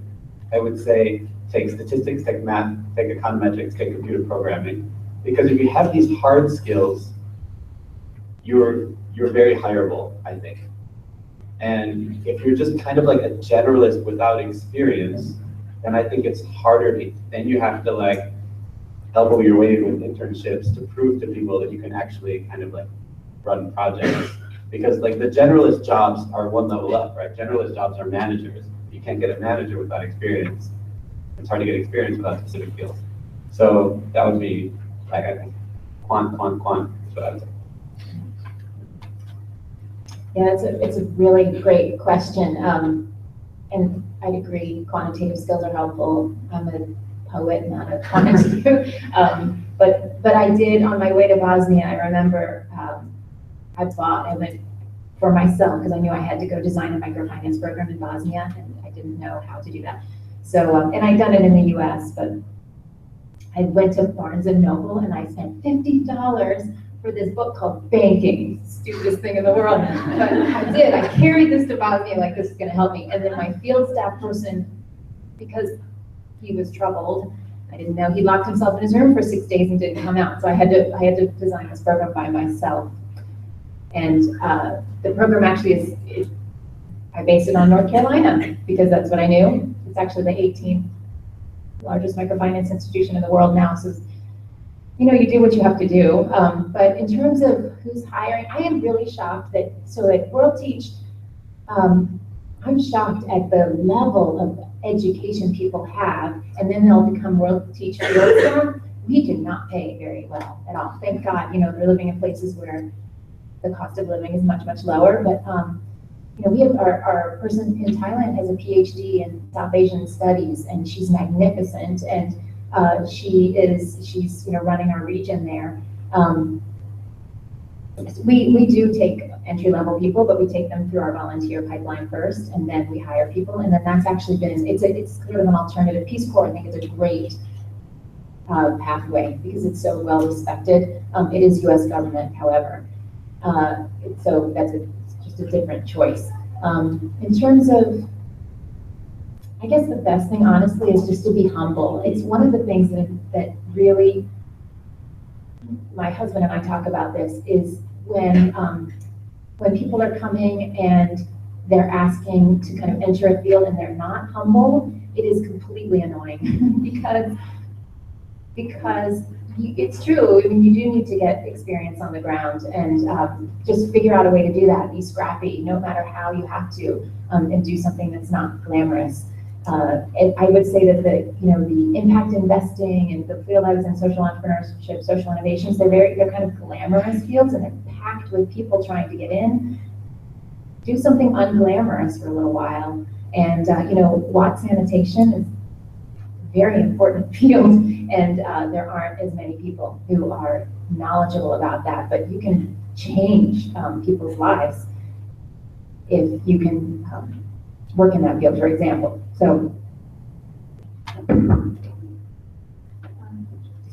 I would say, take statistics, take math, take econometrics, take computer programming. Because if you have these hard skills, you're very hireable, I think. And if you're just kind of like a generalist without experience, then I think it's harder to, then you have to like elbow your way with internships to prove to people that you can actually kind of like run projects. Because like the generalist jobs are one level up, right? Generalist jobs are managers. You can't get a manager without experience. It's hard to get experience without specific skills. So that would be like, I think, quant is what I would say. Yeah, it's a really great question. And I'd agree, quantitative skills are helpful. I'm a poet, not a quantitative. But I did, on my way to Bosnia, I remember I went for myself because I knew I had to go design a microfinance program in Bosnia, and I didn't know how to do that. So, and I'd done it in the US, but I went to Barnes & Noble and I spent $50 for this book called Banking, stupidest thing in the world. But I did, I carried this to Bosnia like this is gonna help me. And then my field staff person, because he was troubled, I didn't know, he locked himself in his room for 6 days and didn't come out. So I had to design this program by myself. And the program actually I based it on North Carolina because that's what I knew. It's actually the 18th largest microfinance institution in the world now. So, you do what you have to do. But in terms of who's hiring, I am really shocked that, so at World Teach, I'm shocked at the level of education people have, and then they'll become World Teach field staff. We do not pay very well at all. Thank God, they're living in places where the cost of living is much, much lower. But we have our person in Thailand has a PhD in South Asian studies, and she's magnificent. And she's running our region there. We do take entry-level people, but we take them through our volunteer pipeline first, and then we hire people. And then that's actually been, it's sort of an alternative. Peace Corps, I think, is a great pathway because it's so well respected. It is U.S. government, however. So that's just a different choice. In terms of I guess the best thing, honestly, is just to be humble. It's one of the things that really, my husband and I talk about this, is when people are coming and they're asking to kind of enter a field and they're not humble, it is completely annoying because it's true. I mean, you do need to get experience on the ground and just figure out a way to do that. Be scrappy, no matter how you have to, and do something that's not glamorous. And I would say that the impact investing and the field I was in, social entrepreneurship, social innovations, they're kind of glamorous fields and they're packed with people trying to get in. Do something unglamorous for a little while. And watt sanitation is a very important field, and there aren't as many people who are knowledgeable about that, but you can change people's lives if you can work in that field, for example. So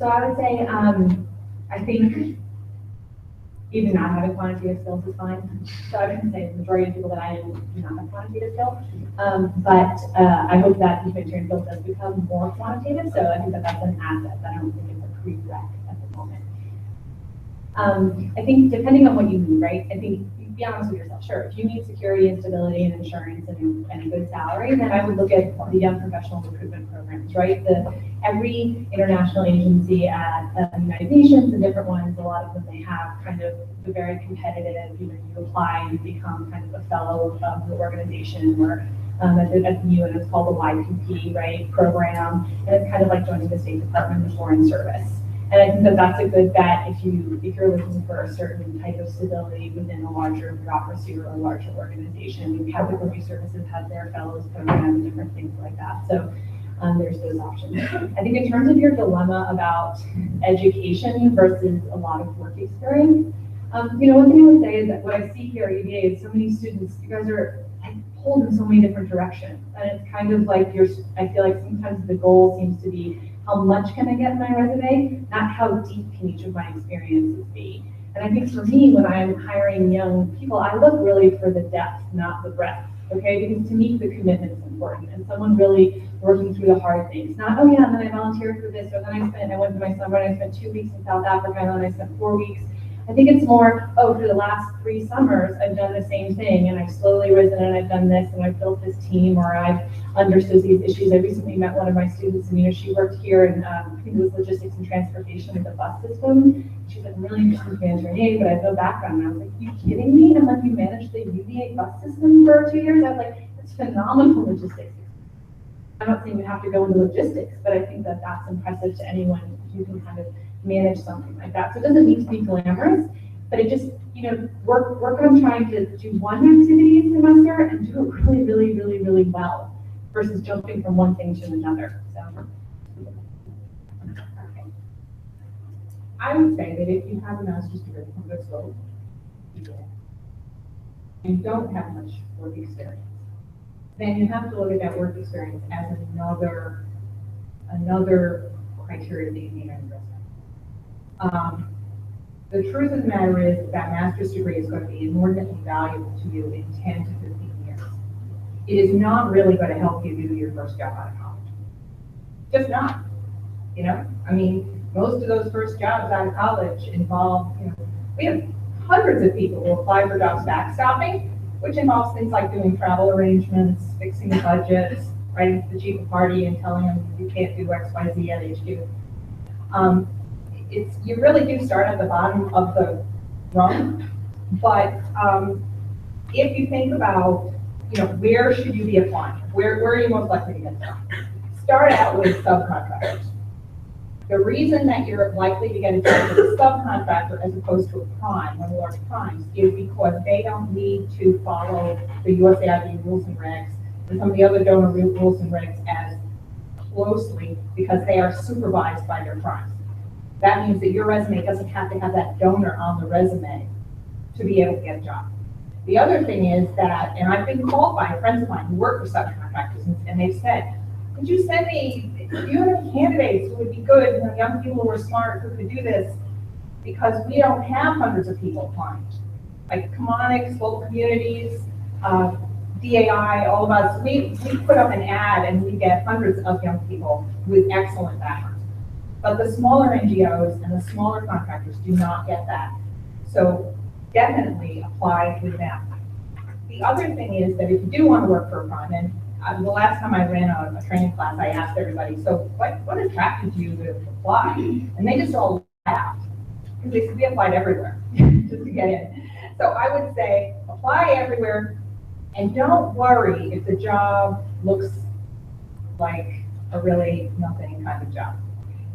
I would say, I think even not having quantitative skills is fine. So I wouldn't say the majority of people that I know do not have quantitative skills. But I hope that the humanitarian field does become more quantitative. So I think that that's an asset, but I don't think it's a prereq at the moment. I think depending on what you need, right? I think be honest with yourself. Sure, if you need security and stability and insurance and a good salary, then I would look at the young professional recruitment programs, right? Every international agency at the United Nations, the different ones, a lot of them, they have kind of the very competitive, you apply and become kind of a fellow of the organization, or at the UN, it's called the YPP, right, program, and it's kind of like joining the State Department and the Foreign Service. And I think that that's a good bet if you're looking for a certain type of stability within a larger bureaucracy or a larger organization. Catholic Relief Services has their fellows program and different things like that. So there's those options. I think in terms of your dilemma about education versus a lot of work experience, one thing I would say is that what I see here at UVA is so many students, you guys are pulled in so many different directions. And it's kind of like I feel like sometimes the goal seems to be, how much can I get in my resume, not how deep can each of my experiences be. And I think for me, when I'm hiring young people, I look really for the depth, not the breadth, okay? Because to me, the commitment is important, and someone really working through the hard things. Not, oh yeah, and then I volunteered for this, or then I went to my summer and I spent 2 weeks in South Africa, and then I spent 4 weeks. I think it's more, oh, for the last 3 summers, I've done the same thing, and I've slowly risen, and I've done this, and I've built this team, or I've understood these issues. I recently met one of my students, and she worked here in, I think it was logistics and transportation with the bus system. She's like, I'm really interested in humanitarian aid, but I have no background. And I was like, you kidding me? And then you managed the UVA bus system for 2 years? I was like, it's phenomenal logistics. I'm not saying you have to go into logistics, but I think that that's impressive to anyone who can kind of manage something like that. So it doesn't need to be glamorous, but it just, work on trying to do one activity a semester and do it really, really, really, really well versus jumping from one thing to another. So, okay. I would say that if you have a master's degree from good school, and don't have much work experience, then you have to look at that work experience as another criteria that you need on your resume. The truth of the matter is that master's degree is going to be inordinately valuable to you in 10 to 15 years. It is not really going to help you do your first job out of college. Just not. I mean, most of those first jobs out of college involve, we have hundreds of people who apply for jobs backstopping, which involves things like doing travel arrangements, fixing budgets, writing to the chief of party and telling them you can't do X, Y, Z at HQ. You really do start at the bottom of the rung, but if you think about, where should you be applying? Where are you most likely to get them? Start out with subcontractors. The reason that you're likely to get a job with a subcontractor as opposed to a prime, one of the large primes, is because they don't need to follow the USAID rules and regs and some of the other donor rules and regs as closely because they are supervised by their primes. That means that your resume doesn't have to have that donor on the resume to be able to get a job. The other thing is that, and I've been called by friends of mine who work for subcontractors, and they've said, could you send me, do you have any candidates who would be good, young people who are smart who could do this? Because we don't have hundreds of people applying. Like Chemonics, local communities, DAI, all of us, we put up an ad and we get hundreds of young people with excellent backgrounds. But the smaller NGOs and the smaller contractors do not get that. So definitely apply with them. The other thing is that if you do want to work for a fund, and the last time I ran a training class, I asked everybody, so what attracted you to apply? And they just all laughed, because they said we applied everywhere just to get in. So I would say apply everywhere, and don't worry if the job looks like a really nothing kind of job.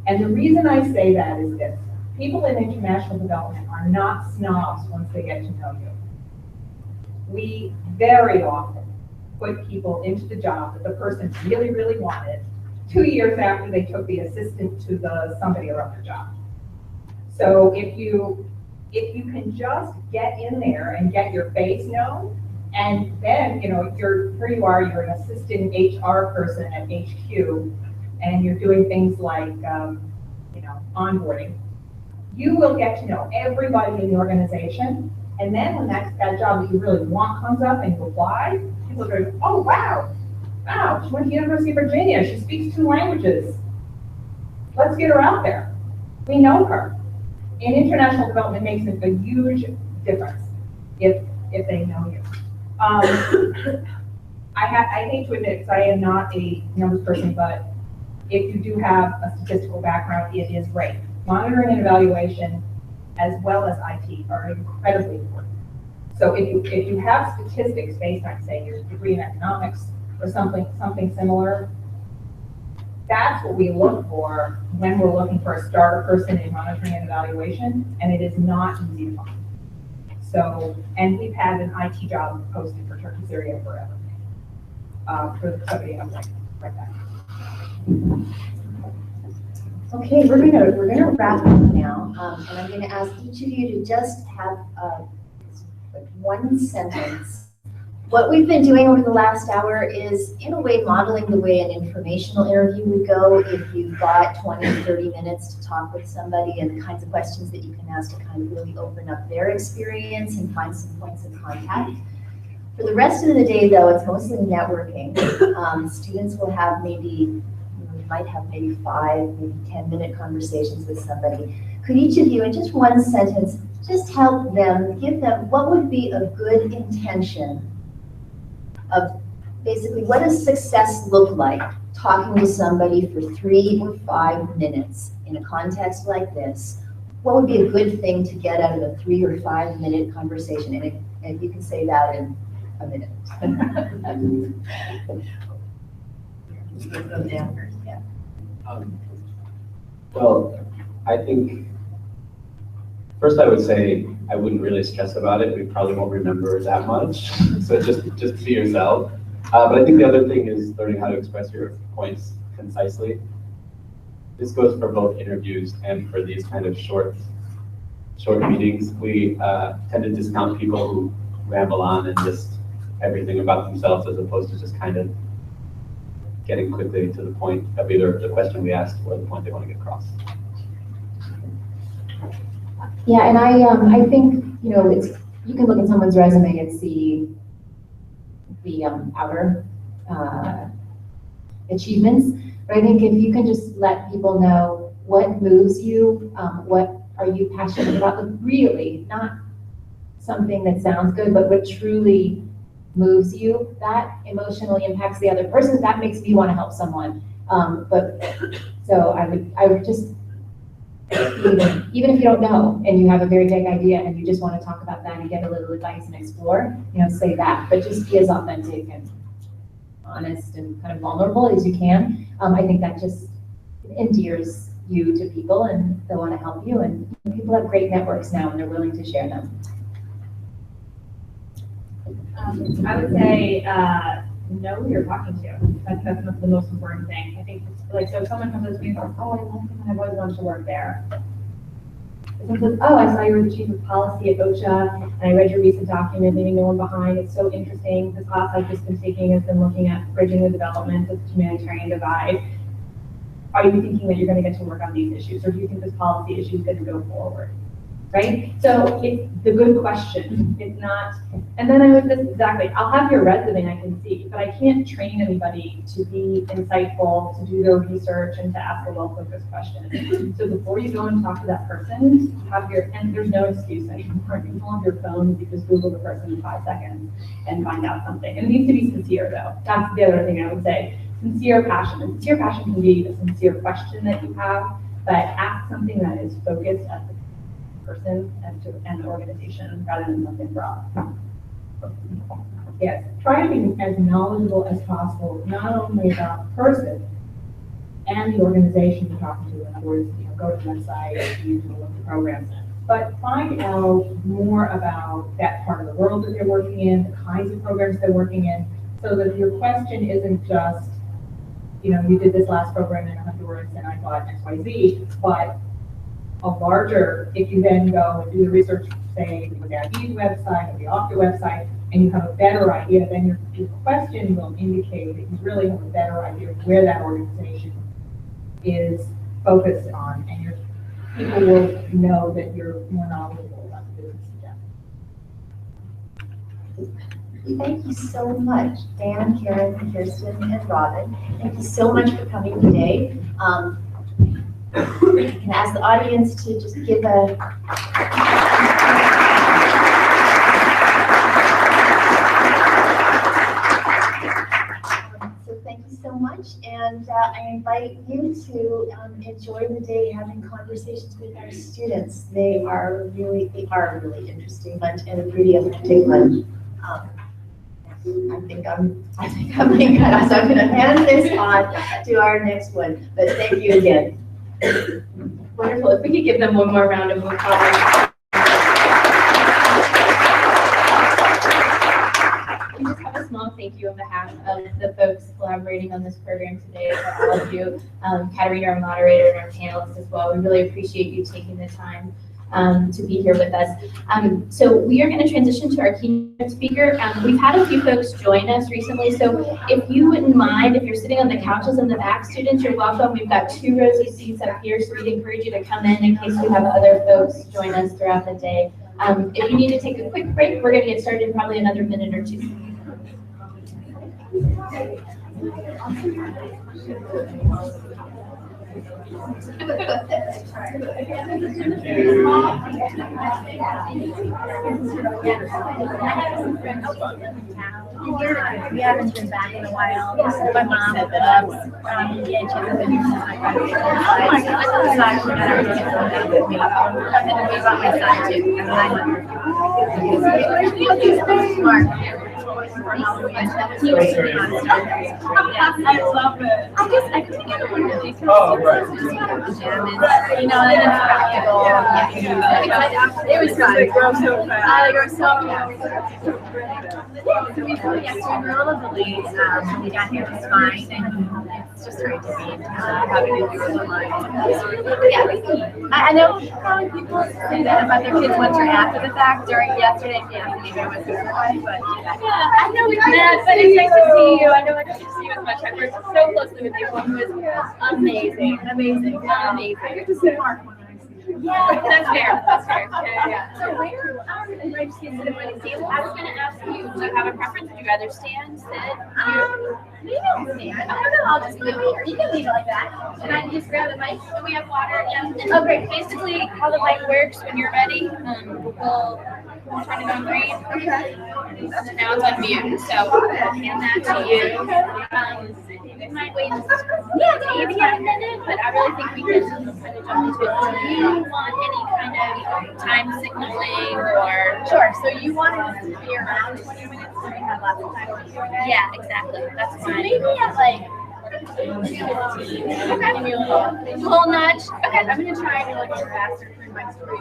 And the reason I say that is this: people in international development are not snobs once they get to know you. We very often put people into the job that the person really, really wanted 2 years after they took the assistant to the somebody or other job. So if you can just get in there and get your face known, and then, you know, here you are, you're an assistant HR person at HQ, and you're doing things like, you know, onboarding, you will get to know everybody in the organization. And then when that job that you really want comes up and you apply, people are going, oh, wow, she went to University of Virginia. She speaks 2 languages. Let's get her out there. We know her. In international development, makes a huge difference if they know you. I hate to admit, because I am not a numbers person, but if you do have a statistical background, it is great. Monitoring and evaluation, as well as IT, are incredibly important. So if you have statistics based on, say, your degree in economics or something similar, that's what we look for when we're looking for a starter person in monitoring and evaluation, and it is not easy to find. So, and we've had an IT job posted for Turkey, Syria forever, for somebody else like that. Okay, we're gonna wrap up now, and I'm gonna ask each of you to just have like 1 sentence. What we've been doing over the last hour is, in a way, modeling the way an informational interview would go if you've got 20, 30 minutes to talk with somebody, and the kinds of questions that you can ask to kind of really open up their experience and find some points of contact. For the rest of the day, though, it's mostly networking. Students will have maybe 5, maybe 10-minute conversations with somebody. Could each of you, in just 1 sentence, just help them, give them what would be a good intention of basically what does success look like talking to somebody for 3 or 5 minutes in a context like this? What would be a good thing to get out of a 3 or 5 minute conversation? And you can say that in a minute. Well, I think, first I would say I wouldn't really stress about it. We probably won't remember that much. So just be yourself. But I think the other thing is learning how to express your points concisely. This goes for both interviews and for these kind of short meetings. We tend to discount people who ramble on and just everything about themselves, as opposed to just kind of getting quickly to the point of either the question we asked or the point they want to get across. Yeah, and I think, you know, you can look at someone's resume and see the outer achievements, but I think if you can just let people know what moves you, what are you passionate about, but really not something that sounds good, but what truly moves you, that emotionally impacts the other person. That makes me want to help someone. But so I would just, even if you don't know and you have a very vague idea and you just want to talk about that and get a little advice and explore, you know, say that, but just be as authentic and honest and kind of vulnerable as you can. I think that just endears you to people and they want to help you, and people have great networks now and they're willing to share them. I would say know who you're talking to. That's the most important thing. I think, like, so if someone comes up to me and goes, oh, I love him, I've always wanted to work there. Someone says, oh, I saw you were the chief of policy at OSHA, and I read your recent document, leaving no one behind. It's so interesting. This class I've just been taking has been looking at bridging the development of the humanitarian divide. Are you thinking that you're going to get to work on these issues, or do you think this policy issue is going to go forward? right? So it's the good question. It's not, and then I would just, exactly, I'll have your resume I can see, but I can't train anybody to be insightful, to do their research, and to ask a well-focused question. So before you go and talk to that person, have your, and there's no excuse anymore. You pull up your phone, you just Google the person in 5 seconds and find out something. And it needs to be sincere though. That's the other thing I would say. Sincere passion. And sincere passion can be a sincere question that you have, but ask something that is focused at the person and the organization rather than something broad. Yes, try to be as knowledgeable as possible, not only about the person and the organization you're talking to. In other words, go to the website, use the local programs, but find out more about that part of the world that they're working in, the kinds of programs they're working in, so that your question isn't just, you did this last program in Honduras and I thought X, Y, Z, but a larger, if you then go and do the research, say, with the IB's website or the OFTA website, and you have a better idea, then your question will indicate that you really have a better idea of where that organization is focused on, and your people will know that you're more knowledgeable about the business again. Thank you so much, Dan, Karen, Kirsten, and Robin. Thank you so much for coming today. I can ask the audience to just give a so thank you so much, and I invite you to enjoy the day having conversations with our students. They are a really interesting bunch and a pretty uplifting bunch. I think I'm being cut off, so I'm going to hand this on to our next one. But thank you again. Wonderful. If we could give them one more round of applause. We just have a small thank you on behalf of the folks collaborating on this program today, for all of you, Katarina, our moderator, and our panelists as well. We really appreciate you taking the time to be here with us. So we are going to transition to our keynote speaker. We've had a few folks join us recently, so if you wouldn't mind, if you're sitting on the couches in the back, students, you're welcome. We've got 2 rows of seats up here, so we'd encourage you to come in case we have other folks join us throughout the day. If you need to take a quick break, we're going to get started in probably another minute or 2. We haven't been back in a while. My mom loves and she hasn't been here since my graduation. So actually got everything with me. And we brought my son too. He's smart. I love it. I couldn't get one of these. Oh, right. And it's practical. It was fun. They grow so fast. They grow so fast. So we were a little delayed. We got here just fine, and it's just great to be having to do with the line. Yeah, I know probably people say that about their kids once or after the fact. During yesterday, maybe I wasn't surprised, but yeah, I know we met, but it's nice to see you. I know I don't get to see you as much. I worked so closely with you. It was amazing. I get to see Mark when I see you. Yeah, that's fair. Yeah. So where I just get to the winning team. I was going to ask you, do you have a preference? Would you rather stand, sit? Maybe I'll stand. I don't know. I'll just leave it here. You can leave it like that. And I can just grab the mic. And we have water. Yeah. Okay. Basically, how the mic works when you're ready, we'll turn it on green. Okay. And now it's on mute. So I'll hand that to you. We might wait maybe a minute, but I really think we can kind of jump into it. Do you want any kind of time signaling or? Sure. So you want us to be around 20 minutes so we have lots of time to do it? Yeah, exactly. That's fine. So maybe at like 15. Okay. Little nudge. Okay. I'm going to try to like go faster through my story.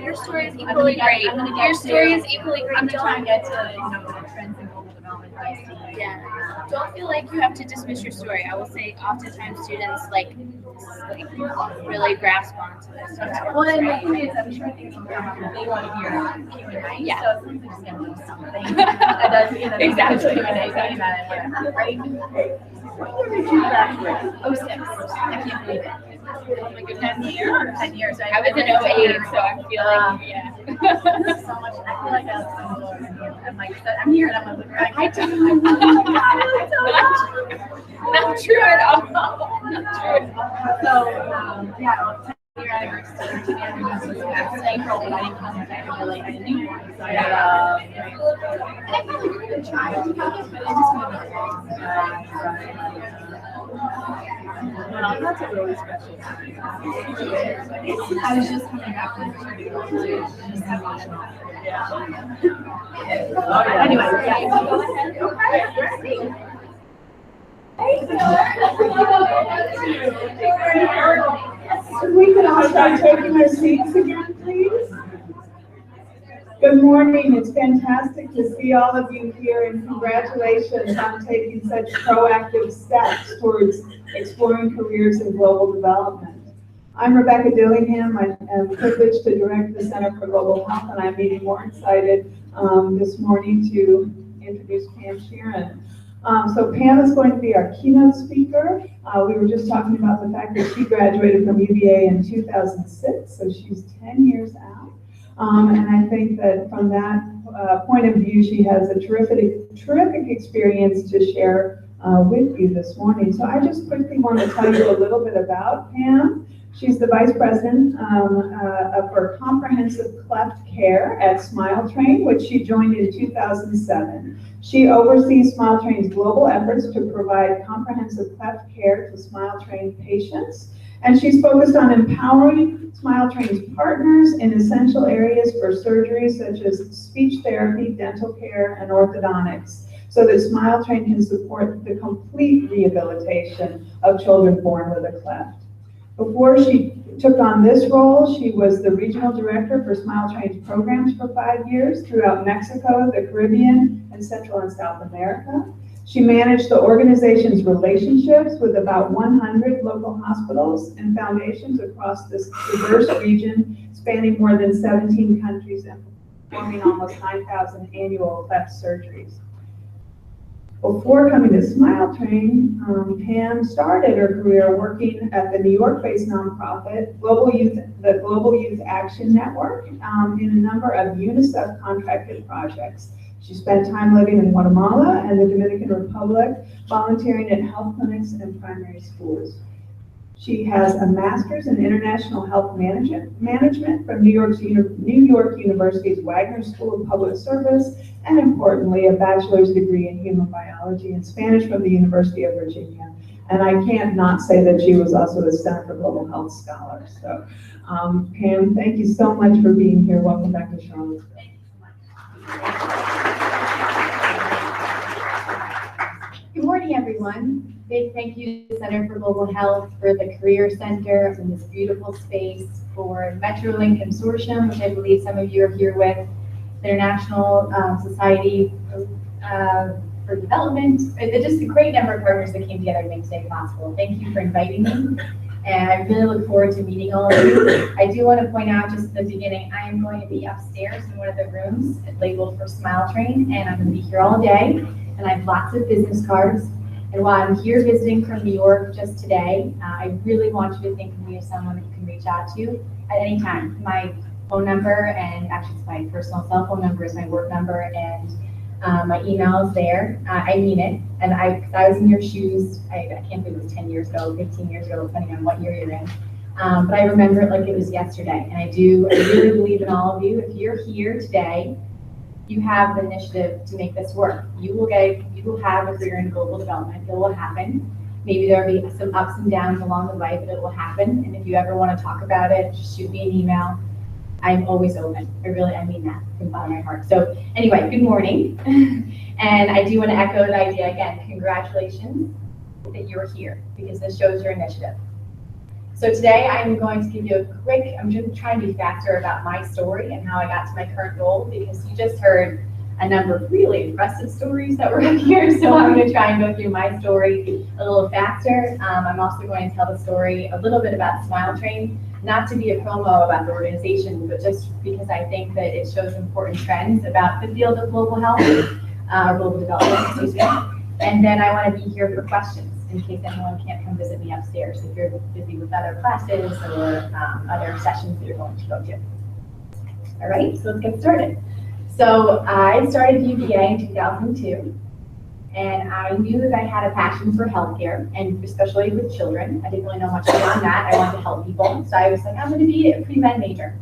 Your story is equally great. Your story is equally great. I'm trying to get to the trends in global development. Yeah. Don't feel like you have to dismiss your story. I will say oftentimes students like really grasp onto this. Well, and the thing is, I'm sure things will come up and they want to hear Q&A. Yeah. So it's just going to do something. That does, exactly. Q&A, right? What year did you graduate? 06. I can't believe it. Like a 10 years. 10 years. I was in 08, so I'm feeling, yeah. So much, I feel like I'm like, I'm here and I'm like, I do. Not true at all. Not true. So, yeah, 10-year anniversary to me, I think this was last April, but I didn't come with it really, I knew one, so and I felt like we were trying to come, but it just went well, that's a really special time. I was just coming back from maternity leave, so just had much fun. Anyway, yeah, go ahead. Okay, If we could all start taking our seats again, please. Good morning. It's fantastic to see all of you here, and congratulations on taking such proactive steps towards exploring careers in global development. I'm Rebecca Dillingham. I am privileged to direct the Center for Global Health, and I'm even more excited this morning to introduce Pam Sheeran. So Pam is going to be our keynote speaker. We were just talking about the fact that she graduated from UVA in 2006, so she's 10 years out. And I think that from that point of view, she has a terrific experience to share with you this morning. So I just quickly want to tell you a little bit about Pam. She's the Vice President for Comprehensive Cleft Care at SmileTrain, which she joined in 2007. She oversees SmileTrain's global efforts to provide comprehensive cleft care to SmileTrain patients. And she's focused on empowering SmileTrain's partners in essential areas for surgeries such as speech therapy, dental care, and orthodontics, so that SmileTrain can support the complete rehabilitation of children born with a cleft. Before she took on this role, she was the regional director for SmileTrain's programs for 5 years throughout Mexico, the Caribbean, and Central and South America. She managed the organization's relationships with about 100 local hospitals and foundations across this diverse region, spanning more than 17 countries and performing almost 9,000 annual cleft surgeries. Before coming to SmileTrain, Pam started her career working at the New York-based nonprofit the Global Youth Action Network in a number of UNICEF contracted projects. She spent time living in Guatemala and the Dominican Republic, volunteering at health clinics and primary schools. She has a master's in international health management from New York University's Wagner School of Public Service, and importantly, a bachelor's degree in human biology and Spanish from the University of Virginia. And I can't not say that she was also a Center for Global Health scholar. So, Pam, thank you so much for being here. Welcome back to Charlottesville. Good morning, everyone. Big thank you to the Center for Global Health, for the Career Center in this beautiful space, for MetroLink Consortium, which I believe some of you are here with, the International Society for Development. Just a great number of partners that came together to make today possible. Thank you for inviting me, and I really look forward to meeting all of you. I do want to point out just at the beginning, I am going to be upstairs in one of the rooms labeled for SmileTrain, and I'm going to be here all day. And I have lots of business cards. And while I'm here visiting from New York just today, I really want you to think of me as someone that you can reach out to at any time. My phone number, and actually it's my personal cell phone number, is my work number, and my email is there. I mean it. And I was in your shoes, I can't believe it was 10 years ago, 15 years ago, depending on what year you're in. But I remember it like it was yesterday. And I really believe in all of you. If you're here today, you have the initiative to make this work. You will have a career in global development. It will happen. Maybe there will be some ups and downs along the way, but it will happen. And if you ever want to talk about it, just shoot me an email. I'm always open. I mean that from the bottom of my heart. So anyway, good morning. And I do want to echo the idea again. Congratulations that you're here, because this shows your initiative. So today I'm going to give you I'm just trying to be faster about my story and how I got to my current role, because you just heard a number of really impressive stories that were up here. So I'm going to try and go through my story a little faster. I'm also going to tell the story a little bit about SmileTrain, not to be a promo about the organization, but just because I think that it shows important trends about the field of global health, global development, excuse me. And then I want to be here for questions. in case anyone can't come visit me upstairs if you're busy with other classes or other sessions that you're going to go to. All right, so let's get started. So I started UVA in 2002, and I knew that I had a passion for healthcare, and especially with children. I didn't really know much beyond that. I wanted to help people, so I was like, I'm going to be a pre-med major.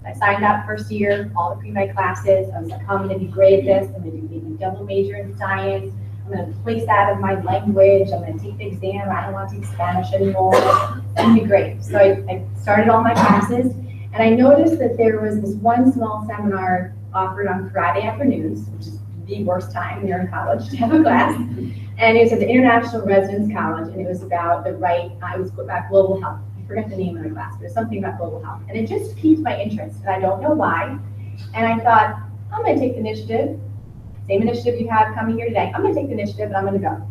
I signed up first year, all the pre-med classes. I was like, I'm going to be great at this. I'm going to do a double major in science. I'm going to place that in my language. I'm going to take the exam. I don't want to take Spanish anymore. It's going to be great. So I started all my classes, and I noticed that there was this one small seminar offered on Friday afternoons, which is the worst time when you're in college to have a class. And it was at the International Residence College, and it was about it was about global health. I forget the name of the class, but it was something about global health. And it just piqued my interest, and I don't know why. And I thought, I'm going to take the initiative, same initiative you have coming here today. I'm going to take the initiative, and I'm going to go.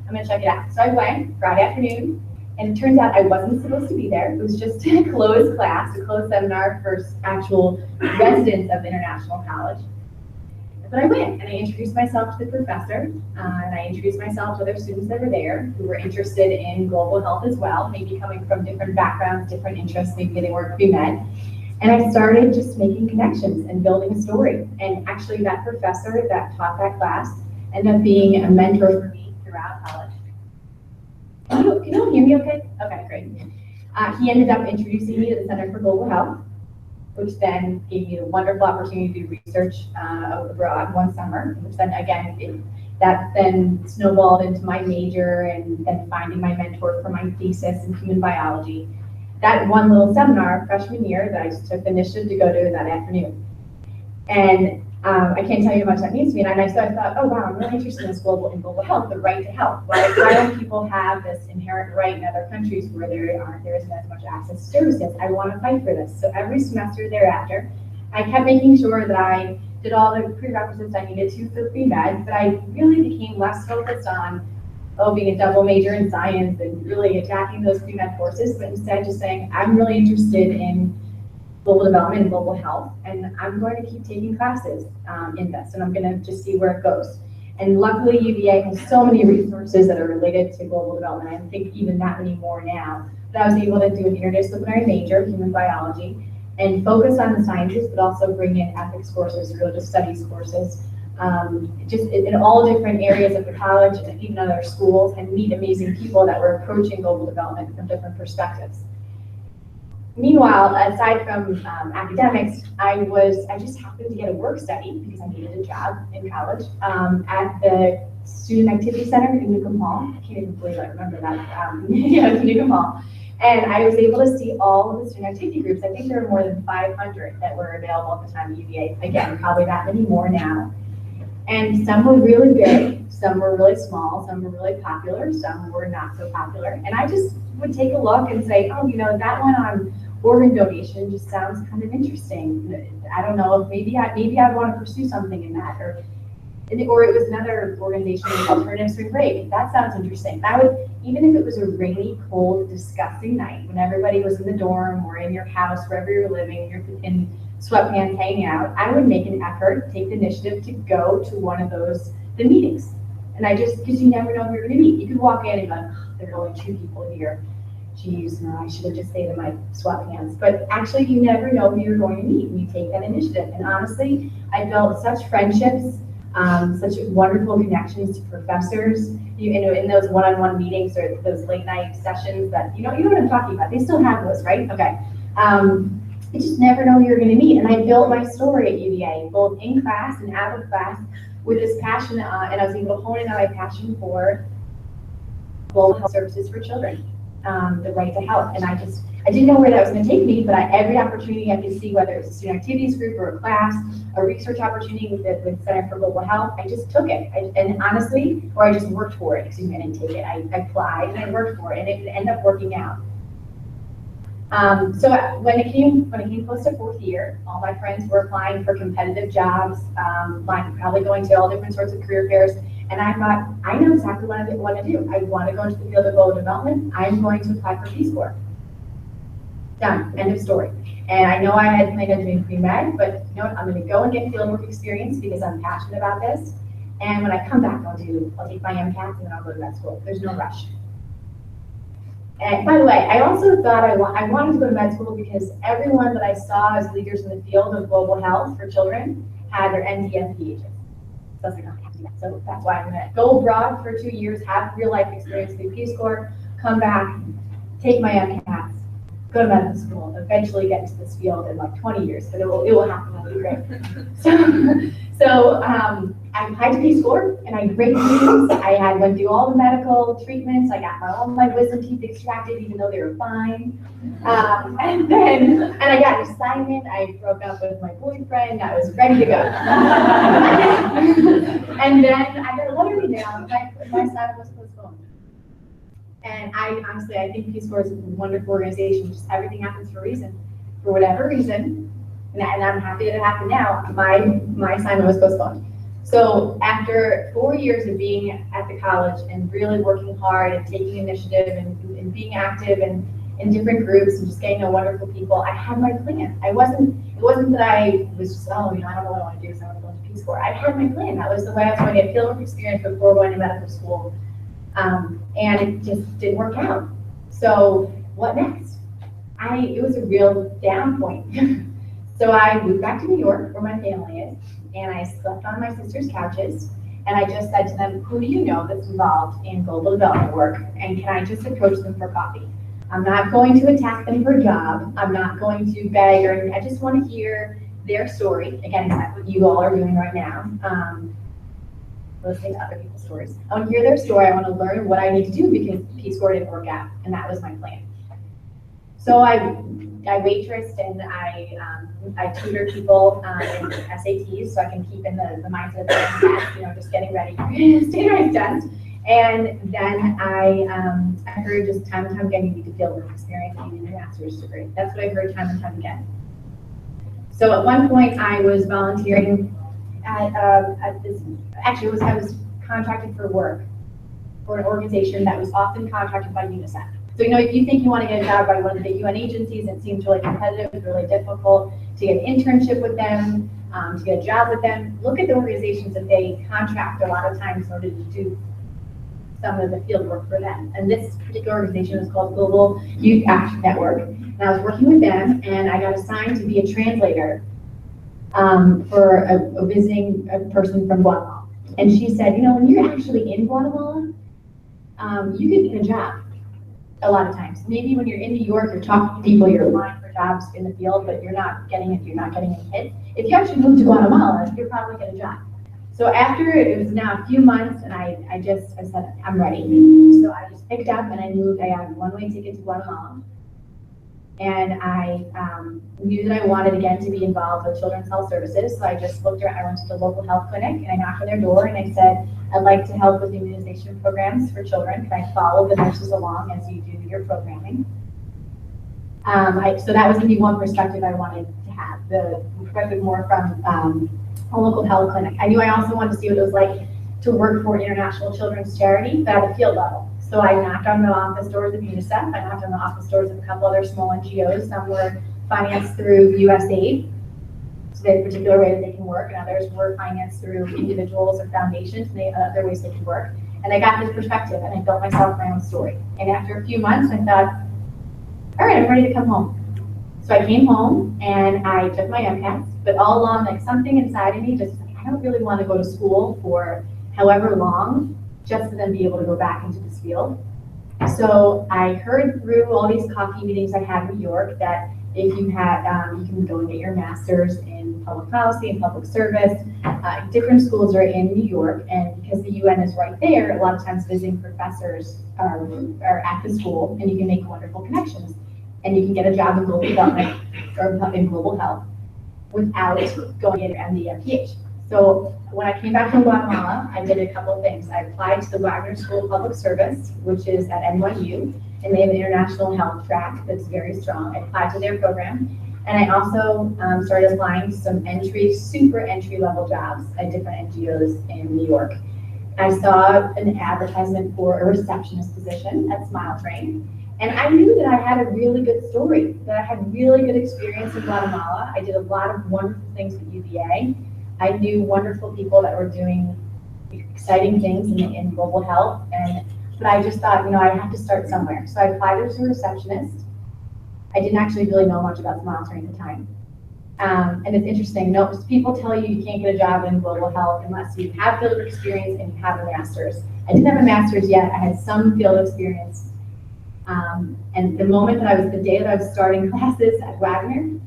I'm going to check it out. So I went Friday afternoon, and it turns out I wasn't supposed to be there. It was just a closed class, a closed seminar for actual residents of the International College. But I went, and I introduced myself to the professor, and I introduced myself to other students that were there who were interested in global health as well, maybe coming from different backgrounds, different interests, maybe they weren't pre-med. And I started just making connections and building a story. And actually that professor that taught that class ended up being a mentor for me throughout college. Can you all hear me okay? Okay, great. He ended up introducing me to the Center for Global Health, which then gave me the wonderful opportunity to do research abroad one summer, which then again, that then snowballed into my major and then finding my mentor for my thesis in human biology. That one little seminar freshman year that I just took the initiative to go to that afternoon. And I can't tell you how much that means to me. And so I thought, oh wow, I'm really interested in this global health, the right to health. Why don't people have this inherent right in other countries where there isn't as much access to services? I want to fight for this. So every semester thereafter, I kept making sure that I did all the prerequisites I needed to for pre-med, but I really became less focused on being a double major in science and really attacking those pre-med courses, but instead just saying, I'm really interested in global development and global health, and I'm going to keep taking classes in this, and I'm going to just see where it goes. And luckily, UVA has so many resources that are related to global development. I think even that many more now. But I was able to do an interdisciplinary major, human biology, and focus on the sciences, but also bring in ethics courses, religious studies courses, just in all different areas of the college and even other schools, and meet amazing people that were approaching global development from different perspectives. Meanwhile, aside from academics, I just happened to get a work study because I needed a job in college at the Student Activity Center in Newcomb Hall. I can't even believe I remember that. Yeah, it was Newcomb Hall. And I was able to see all of the student activity groups. I think there were more than 500 that were available at the time at UVA. Again, probably that many more now. And some were really big, some were really small, some were really popular, some were not so popular. And I just would take a look and say, oh, that one on organ donation just sounds kind of interesting. I don't know if maybe I want to pursue something in that, or it was another organization, alternative spring break. That sounds interesting. I would, even if it was a rainy, cold, disgusting night when everybody was in the dorm or in your house, wherever you're living, you're in sweatpants hanging out, I would make an effort, take the initiative to go to one of the meetings. And because you never know who you're going to meet. You could walk in and go, oh, there are only 2 people here. Geez, no, I should have just stayed in my sweatpants. But actually, you never know who you're going to meet when you take that initiative. And honestly, I built such friendships, such wonderful connections to professors, in those one-on-one meetings or those late night sessions that, you know what I'm talking about. They still have those, right? Okay. You just never know who you're going to meet. And I built my story at UVA, both in class and out of class, with this passion, and I was able to hone in on my passion for global health services for children, the right to health. And I didn't know where that was going to take me, but every opportunity I could see, whether it's a student activities group or a class, a research opportunity with Center for Global Health, I just took it. I just worked for it. Excuse me, I didn't take it. I applied and I worked for it, and it ended up working out. So when it came close to 4th year, all my friends were applying for competitive jobs, probably going to all different sorts of career fairs. And I thought, I know exactly what I want to do. I want to go into the field of global development. I'm going to apply for Peace Corps. Done. End of story. And I know I had planned on doing pre-med, but you know what? I'm going to go and get fieldwork experience because I'm passionate about this. And when I come back, I'll take my MCATs and then I'll go to med school. There's no rush. And by the way, I also thought I wanted to go to med school because everyone that I saw as leaders in the field of global health for children had their NDF PhDs. So I was like, oh, I have to do that. So that's why I'm gonna go abroad for 2 years, have real life experience, do Peace Corps, come back, take my MCATs, go to medical school, eventually get into this field in like 20 years, but it will happen, it'll be great. So I applied to Peace Corps and I had great meetings. I went through all the medical treatments. I got all my wisdom teeth extracted, even though they were fine. And I got an assignment. I broke up with my boyfriend. I was ready to go. And then I got a letter email. My assignment was postponed. And honestly, I think Peace Corps is a wonderful organization. Just everything happens for a reason. For whatever reason, and I'm happy that it happened now, my assignment was postponed. So after 4 years of being at the college and really working hard and taking initiative and being active and in different groups and just getting to know wonderful people, I had my plan. It wasn't that I was just, I don't know what I want to do, so I want to go into Peace Corps. I had my plan. That was the way I was going to get fieldwork experience before going to medical school. And it just didn't work out. So what next? It was a real down point. So I moved back to New York, where my family is, and I slept on my sister's couches, and I just said to them, who do you know that's involved in global development work, and can I just approach them for coffee? I'm not going to attack them for a job. I'm not going to beg or anything. I just want to hear their story. Again, exactly what you all are doing right now. Listening to other people's stories. I want to hear their story. I want to learn what I need to do because Peace Corps didn't work out, and that was my plan. So I waitressed and I tutor people in SATs so I can keep in the mindset of the test, just getting ready for standardized test. And then I heard just time and time again, you need to fieldwork experience, you need a master's degree. That's what I heard time and time again. So at one point I was volunteering at this, actually I was contracted for work for an organization that was often contracted by UNICEF. So, if you think you want to get a job by one of the big UN agencies, it seems really competitive, it's really difficult to get an internship with them, to get a job with them. Look at the organizations that they contract a lot of times in order to do some of the field work for them. And this particular organization is called Global Youth Action Network. And I was working with them, and I got assigned to be a translator for a visiting person from Guatemala. And she said, when you're actually in Guatemala, you could get a job. A lot of times, maybe when you're in New York, you're talking to people, you're applying for jobs in the field, but you're not getting it. You're not getting any hits. If you actually move to Guatemala, you're probably get a job. So after it was now a few months, and I said I'm ready. So I just picked up and I moved. I had a one-way ticket to Guatemala, and I knew that I wanted again to be involved with children's health services. So I just looked around. I went to the local health clinic and I knocked on their door and I said, I'd like to help with immunization programs for children. Can I follow the nurses along as you do your programming? So that was maybe one perspective I wanted to have, the perspective more from a local health clinic. I knew I also wanted to see what it was like to work for an international children's charity, but at the field level. So I knocked on the office doors of UNICEF. I knocked on the office doors of a couple other small NGOs. Some were financed through USAID. So they have a particular way that they can work, and others were financed through individuals or foundations, and they had other ways they could work. And I got this perspective, and I built myself my own story. And after a few months, I thought, all right, I'm ready to come home. So I came home, and I took my MCATs, but all along, like something inside of me just like, I don't really want to go to school for however long, just to then be able to go back into this field. So I heard through all these coffee meetings I had in New York that if you had, you can go and get your master's in public policy and public service. Different schools are in New York, and because the UN is right there, a lot of times visiting professors are at the school, and you can make wonderful connections. And you can get a job in global development or in global health without going to your MD or PhD. So when I came back from Guatemala, I did a couple of things. I applied to the Wagner School of Public Service, which is at NYU, and they have an international health track that's very strong. I applied to their program, and I also started applying to some super entry-level jobs at different NGOs in New York. I saw an advertisement for a receptionist position at SmileTrain, and I knew that I had a really good story, that I had really good experience in Guatemala. I did a lot of wonderful things with UVA. I knew wonderful people that were doing exciting things in global health, but I just thought, I have to start somewhere. So I applied as a receptionist. I didn't actually really know much about SmileTrain at the time. And it's interesting, people tell you you can't get a job in global health unless you have field experience and you have a master's. I didn't have a master's yet, I had some field experience. And the day that I was starting classes at Wagner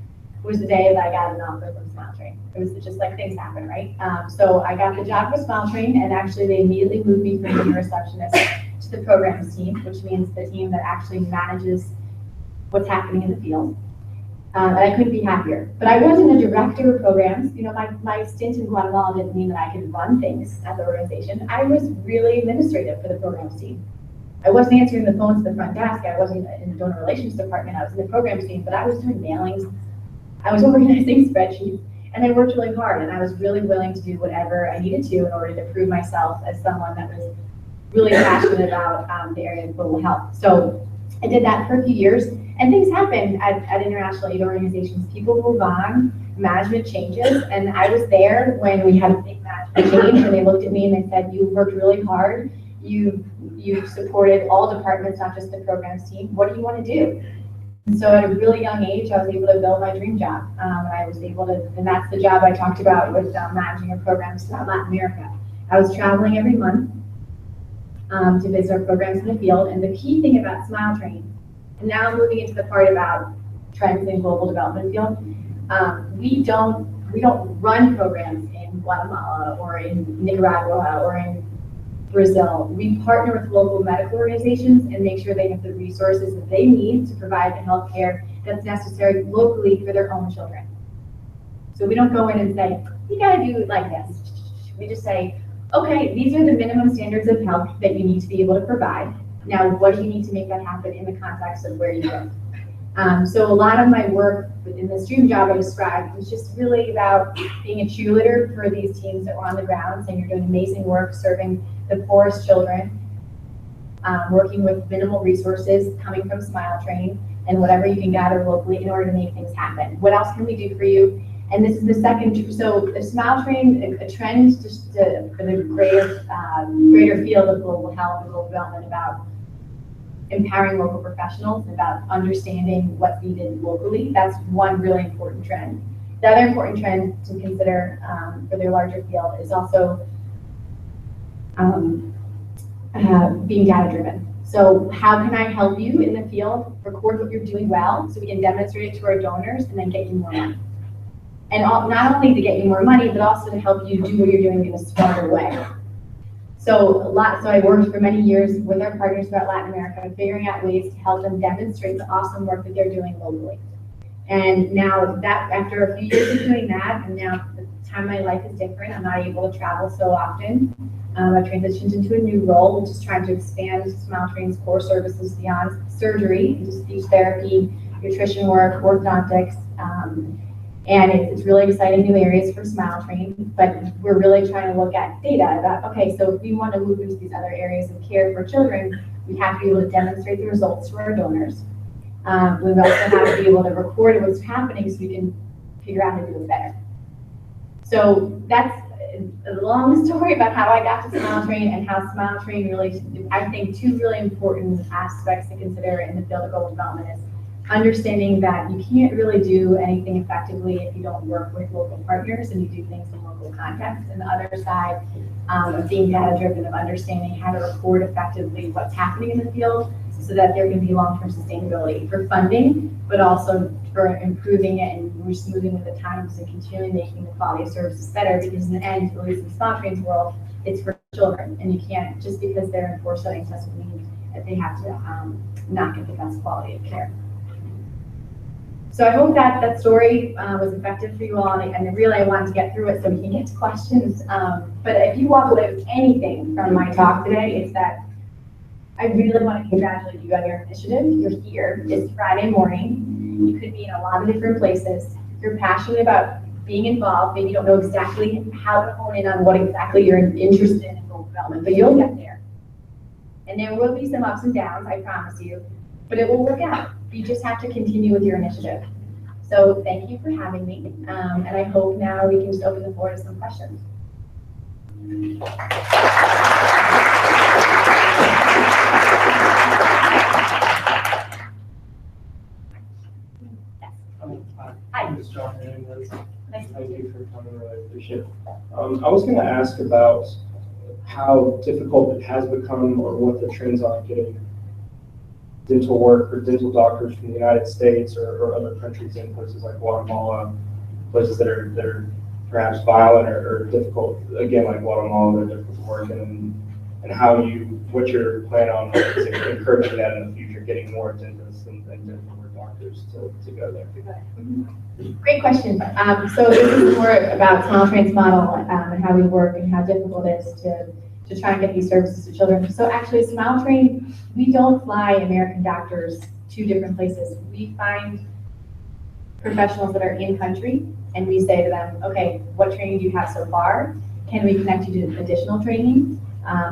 was the day that I got an offer from SmileTrain. It was just like things happen, right? So I got the job with SmileTrain, and actually they immediately moved me from being a receptionist to the programs team, which means the team that actually manages what's happening in the field. And I couldn't be happier. But I wasn't a director of programs. My stint in Guatemala didn't mean that I could run things at the organization. I was really administrative for the programs team. I wasn't answering the phones at the front desk. I wasn't in the donor relations department. I was in the programs team, but I was doing mailings. I was organizing spreadsheets, and I worked really hard, and I was really willing to do whatever I needed to in order to prove myself as someone that was really passionate about the area of global health. So I did that for a few years, and things happen at international aid organizations. People move on, management changes, and I was there when we had a big management change, and they looked at me and they said, "You worked really hard. You supported all departments, not just the programs team. What do you want to do?" And so at a really young age, I was able to build my dream job. And that's the job I talked about with managing our programs throughout Latin America. I was traveling every month to visit our programs in the field. And the key thing about SmileTrain, and now I'm moving into the part about trends in global development field, we don't run programs in Guatemala or in Nicaragua or in Brazil. We partner with local medical organizations and make sure they have the resources that they need to provide the health care that's necessary locally for their own children. So we don't go in and say, "You gotta do it like this." We just say, "Okay, these are the minimum standards of health that you need to be able to provide. Now, what do you need to make that happen in the context of where you live?" So a lot of my work within this dream job I described was just really about being a cheerleader for these teams that were on the ground, saying you're doing amazing work serving the poorest children, working with minimal resources coming from SmileTrain, and whatever you can gather locally in order to make things happen. What else can we do for you? And this is the second, so the SmileTrain, a trend for the greater field of global health and global development about empowering local professionals, about understanding what's needed locally. That's one really important trend. The other important trend to consider for their larger field is also being data driven. So how can I help you in the field, record what you're doing well, so we can demonstrate it to our donors and then get you more money. And not only to get you more money, but also to help you do what you're doing in a smarter way. So I worked for many years with our partners throughout Latin America, figuring out ways to help them demonstrate the awesome work that they're doing locally. And now that after a few years of doing that, and now the time my life is different, I'm not able to travel so often. I've transitioned into a new role, which is trying to expand SmileTrain's core services beyond surgery into speech therapy, nutrition work, orthodontics, and it's really exciting new areas for SmileTrain, but we're really trying to look at data about, okay, so if we want to move into these other areas of care for children, we have to be able to demonstrate the results to our donors. We also have to be able to record what's happening so we can figure out how to do it better. So that's a long story about how I got to SmileTrain and how SmileTrain really, I think, two really important aspects to consider in the field of global development is understanding that you can't really do anything effectively if you don't work with local partners and you do things in local context. And the other side of being data-driven, of understanding how to record effectively what's happening in the field so that there can be long-term sustainability for funding, but also for improving it and we're just moving with the times and continually making the quality of services better, because in the end, at least in SmileTrain's world, it's for children. And you can't, just because they're in poor settings, doesn't mean that they have to not get the best quality of care. So I hope that that story was effective for you all, and really I wanted to get through it so we can get to questions. But if you walk away with anything from my talk today, it's that I really want to congratulate you on your initiative. You're here. It's Friday morning. You could be in a lot of different places. You're passionate about being involved. Maybe you don't know exactly how to hone in on what exactly you're interested in global development, but you'll get there. And there will be some ups and downs, I promise you, but it will work out. You just have to continue with your initiative. So thank you for having me, and I hope now we can just open the floor to some questions. Hi. Ms. John Hernandez. Thank you for coming, really appreciate it. I was going to ask about how difficult it has become or what the trends are getting dental work or dental doctors from the United States or other countries in places like Guatemala, places that are perhaps violent or difficult, again, like Guatemala, they're difficult to work in, and what your plan on to encouraging that in the future, getting more dentists and dental work doctors to go there. Great question. So this is more about SmileTrain's model and how we work and how difficult it is to try and get these services to children. So actually, SmileTrain, we don't fly American doctors to different places. We find professionals that are in country, and we say to them, okay, what training do you have so far? Can we connect you to additional training?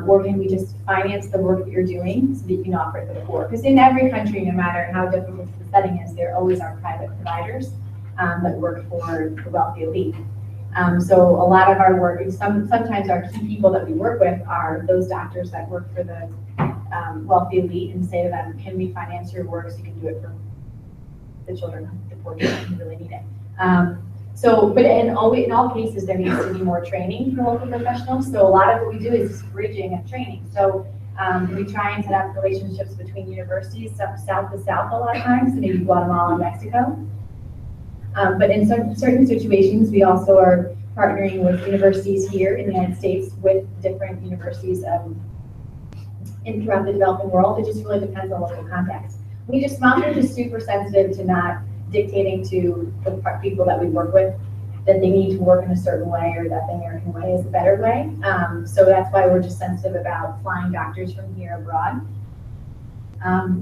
Or can we just finance the work that you're doing so that you can offer it to the poor? Because in every country, no matter how difficult the setting is, there always are private providers that work for the wealthy elite. So a lot of our work, sometimes our key people that we work with are those doctors that work for the wealthy elite and say to them, can we finance your work so you can do it for the children, the poor children who really need it. But in all cases, there needs to be more training for local professionals. So a lot of what we do is just bridging and training. So we try and set up relationships between universities, south to south a lot of times, so maybe Guatemala and Mexico. But in certain situations, we also are partnering with universities here in the United States with different universities throughout the developing world. It just really depends on local context. SmileTrain is super sensitive to not dictating to the people that we work with that they need to work in a certain way or that the American way is a better way. So that's why we're just sensitive about flying doctors from here abroad.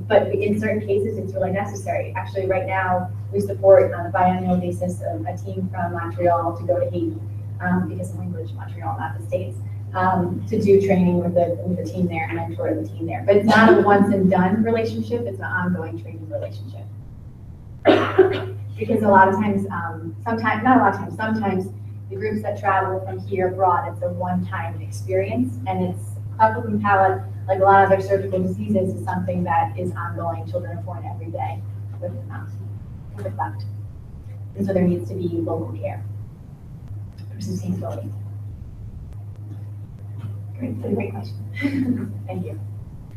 But in certain cases, it's really necessary. Actually, right now, we support on a biannual basis a team from Montreal to go to Haiti, because of language, Montreal, not the States, to do training with the team there and mentor the team there. But it's not a once and done relationship, it's an ongoing training relationship. Because a lot of times, sometimes the groups that travel from here abroad, it's a one-time experience, and it's cleft and palate, like a lot of other surgical diseases, is something that is ongoing. Children are born every day with cleft. And so there needs to be local care for sustainability. Great question. Thank you.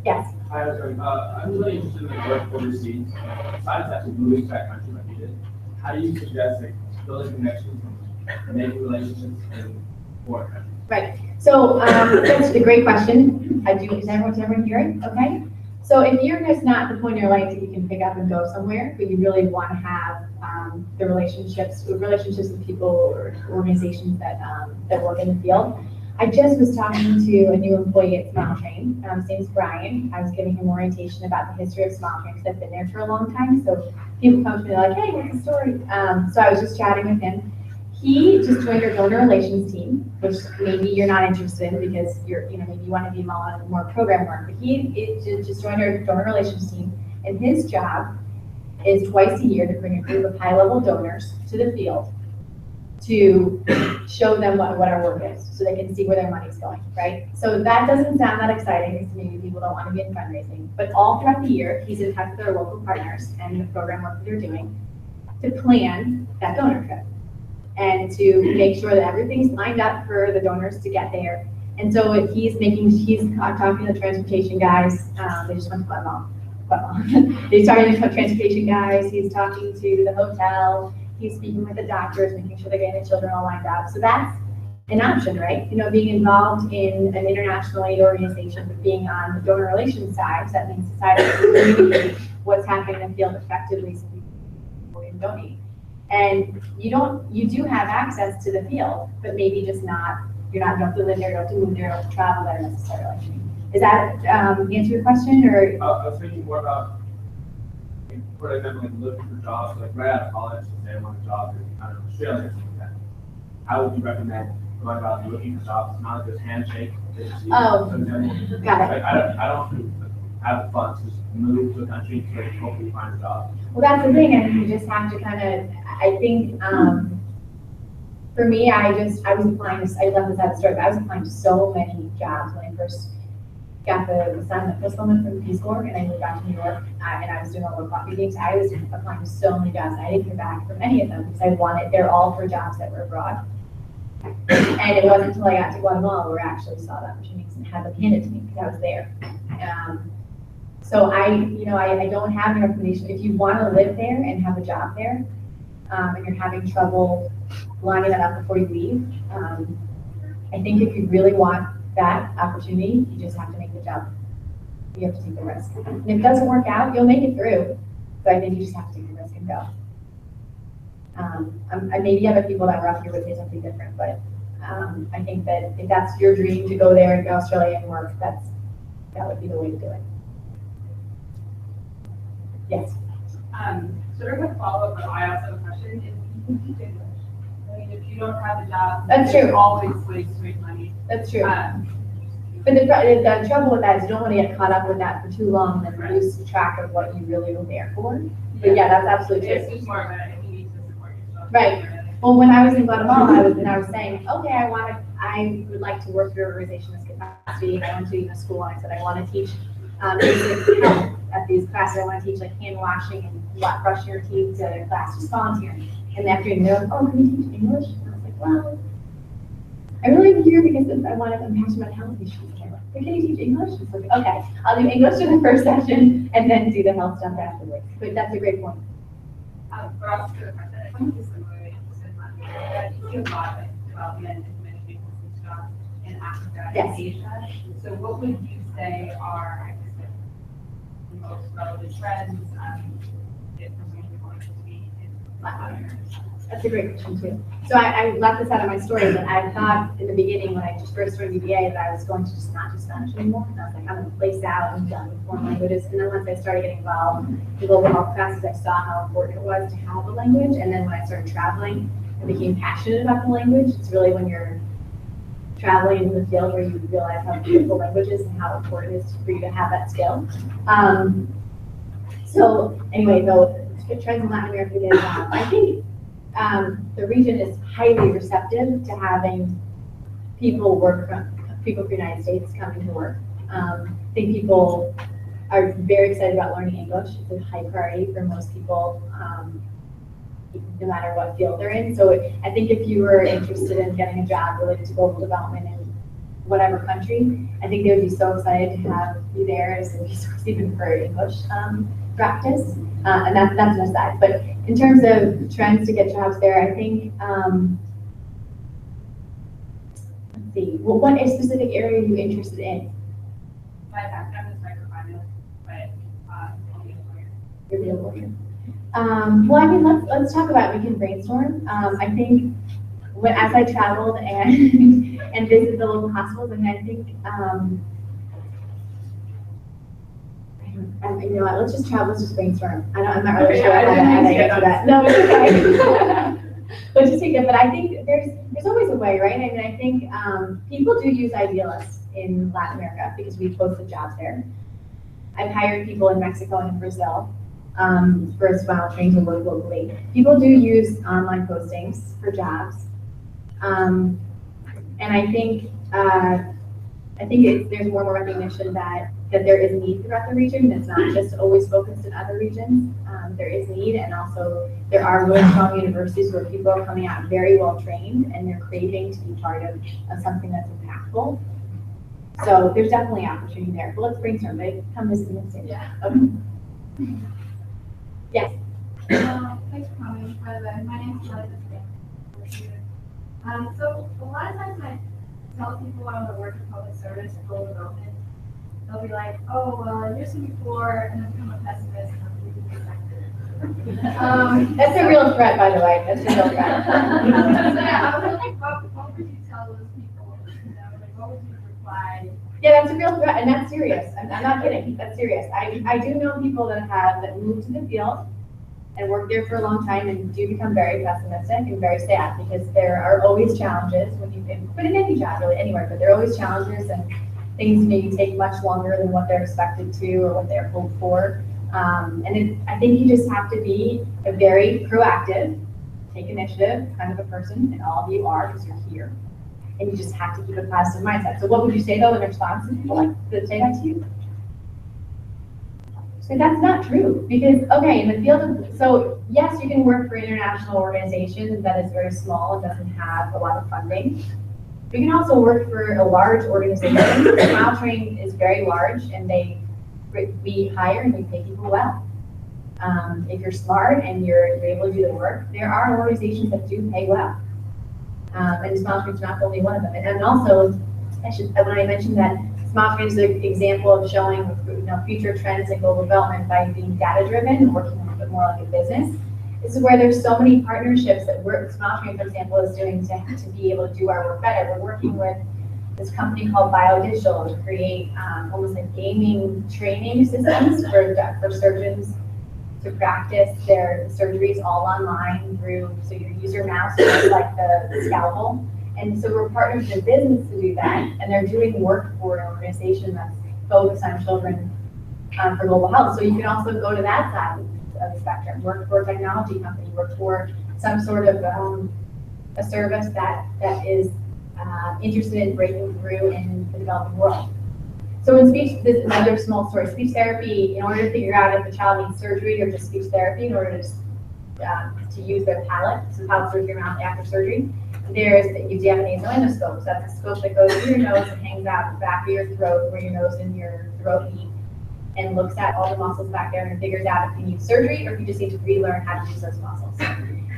Yes. Hi, I was going, I'm really interested in the work overseas. Besides actually moving to that country like you did, how do you suggest building connections and making relationships in foreign countries? Right. So that's a great question. Is everyone hearing? Okay. So if you're just not at the point in your life that you can pick up and go somewhere, but you really want to have the relationships with people or organizations that work in the field. I just was talking to a new employee at SmileTrain. His name's Brian. I was giving him orientation about the history of SmileTrain because I've been there for a long time. So people come to me like, hey, what's the story? So I was just chatting with him. He just joined our donor relations team, which maybe you're not interested in because maybe you want to be more program work. But he just joined our donor relations team, and his job is twice a year to bring a group of high-level donors to the field to show them what our work is, so they can see where their money's going, right? So that doesn't sound that exciting because maybe people don't want to be in fundraising, but all throughout the year, he's in touch with our local partners and the program work that they're doing to plan that donor trip and to make sure that everything's lined up for the donors to get there. And so he's talking to the transportation guys. They just went to Guatemala. He's talking to the transportation guys. He's talking to the hotel. He's speaking with the doctors, making sure they're getting the children all lined up. So that's an option, right? Being involved in an international aid organization, but being on the donor relations side, so that means deciding to communicate what's happening in the field effectively so people can donate. And you do have access to the field, but maybe just not, you don't have to live there, you don't have to move there, you don't have to travel there necessarily. Does that answer your question, or? I was thinking more about, for example, looking for jobs, like right out of college, say I want a job in, I don't know, Australia or something like that. How would you recommend going about looking for jobs, not just handshake? Oh, got it. Like, I don't have the funds to just move to a country to hopefully find a job. Well, that's the thing, and you just have to I think, For me, I was applying to, I love this out of the story, but I was applying to so many jobs when I first got the assignment, postponement from the Peace Corps, and I moved out to New York, and I was doing all the coffee meetings. I was applying to so many jobs, and I didn't hear back from any of them because they're all for jobs that were abroad. And it wasn't until I got to Guatemala where I actually saw the opportunities and had them handed to me because I was there. So I don't have any recommendation. If you want to live there and have a job there, and you're having trouble lining that up before you leave, I think if you really want that opportunity, you just have to make the jump. You have to take the risk. And if it doesn't work out, you'll make it through. But I think you just have to take the risk and go. Maybe other people that were up here would say something different, but I think that if that's your dream to go there and go to Australia and work, that would be the way to do it. Yes. Sort of a follow-up, but I also have a question. If you can teach English, I mean, if you don't have a job, That's there's true. always ways to make money. That's true. But the trouble with that is you don't want to get caught up with that for too long and lose track of what you really were there for. But yeah, that's absolutely It's true. just more of a, you need to support yourself. Right. Well, when I was in Guatemala, I was saying, okay, I would like to work through organization in this capacity. I went to school and I said I want to teach basic health at these classes. I want to teach like hand washing and brushing your teeth to a class, just volunteering. And after they're like, oh, can you teach English? And I was like, well, I really am here because I'm passionate about health issues. And I'm like, can you teach English? It's like, okay, I'll do English in the first session and then do the health stuff afterwards. But that's a great point. For us to the question, I think this is really interesting. You see a lot of development and communication jobs in Africa and Yes. Asia. So what would you say are the most relevant trends if someone is going to be in Latin America? That's a great question too. So I left this out of my story, but I thought in the beginning when I just first started UVA that I was going to just not do Spanish anymore. And I was like, I'm going to place out and done with foreign languages. And then once I started getting involved in global health classes, I saw how important it was to have a language. And then when I started traveling, I became passionate about the language. It's really when you're traveling in the field where you realize how beautiful language is and how important it is for you to have that skill. So anyway, though, trends in Latin America is, I think the region is highly receptive to having people from the United States coming to work. I think people are very excited about learning English. It's a high priority for most people, no matter what field they're in. So I think if you were interested in getting a job related to global development in whatever country, I think they would be so excited to have you there as a resource even for English practice. And that's an aside. But in terms of trends to get jobs there, I think, let's see, well, what specific area are you interested in? My background is microfinance, but I'll be a lawyer. You'll be a lawyer. Well, I mean, let's talk about it. We can brainstorm. I think as I traveled and and visited the local hospitals, and I think you know what, let's just brainstorm. I'm not really sure how to answer that. No, it's okay. Let's just take it. But I think there's always a way, right? I mean, I think people do use idealists in Latin America because we posted jobs there. I've hired people in Mexico and in Brazil for SmileTrain to work locally. People do use online postings for jobs. And I think there's more and more recognition that there is need throughout the region. It's not just always focused in other regions. There is need, and also there are really strong universities where people are coming out very well trained and they're craving to be part of something that's impactful. So there's definitely opportunity there. But let's brainstorm. Come visit me and say, yeah. Okay. Yes. Thanks for coming, by the way. My name is Melissa. So a lot of times I tell people I want to work in public service or global development, they'll be like, oh, well, you're seen before, and then become a pessimist and I'm leaving the sector. That's a real threat, by the way. That's a real threat. So yeah, I was like, what would you tell those people? You know, like, what would you reply? Yeah, that's a real threat, and that's serious. I'm not kidding. That's serious. I do know people that moved to the field and worked there for a long time and do become very pessimistic and very sad because there are always challenges when you quit in any job, really anywhere, but there are always challenges and things maybe take much longer than what they're expected to or what they're hoped for. I think you just have to be very proactive take initiative, kind of a person, and all of you are, because you're here. And you just have to keep a positive mindset. So what would you say though in response to people like that say that to you? So that's not true, because, okay, in the field of, so yes, you can work for an international organization that is very small and doesn't have a lot of funding. You can also work for a large organization. SmileTrain is very large, and we hire and we pay people well. If you're smart and you're able to do the work, there are organizations that do pay well. And SmileTrain's not the only one of them. And also, when I mentioned that SmileTrain is an example of showing future trends in global development by being data-driven and working a little bit more like a business. This is where there's so many partnerships that SmileTrain, for example, is doing to be able to do our work better. We're working with this company called BioDigital to create almost like gaming training systems for surgeons to practice their surgeries all online through, so you use your mouse just like the scalpel. And so we're partners in business to do that, and they're doing work for an organization that's focused on children for global health. So you can also go to that side of the spectrum, work for a technology company, work for some sort of a service that is interested in breaking through in the developing world. So in speech, this is another small story. Speech therapy, in order to figure out if a child needs surgery or just speech therapy, in order to use their palate, so palate through your mouth after surgery, there's the you have a nasal endoscope. So that's a scope that goes through your nose and hangs out the back of your throat, where your nose and your throat meet, and looks at all the muscles back there and figures out if you need surgery or if you just need to relearn how to use those muscles.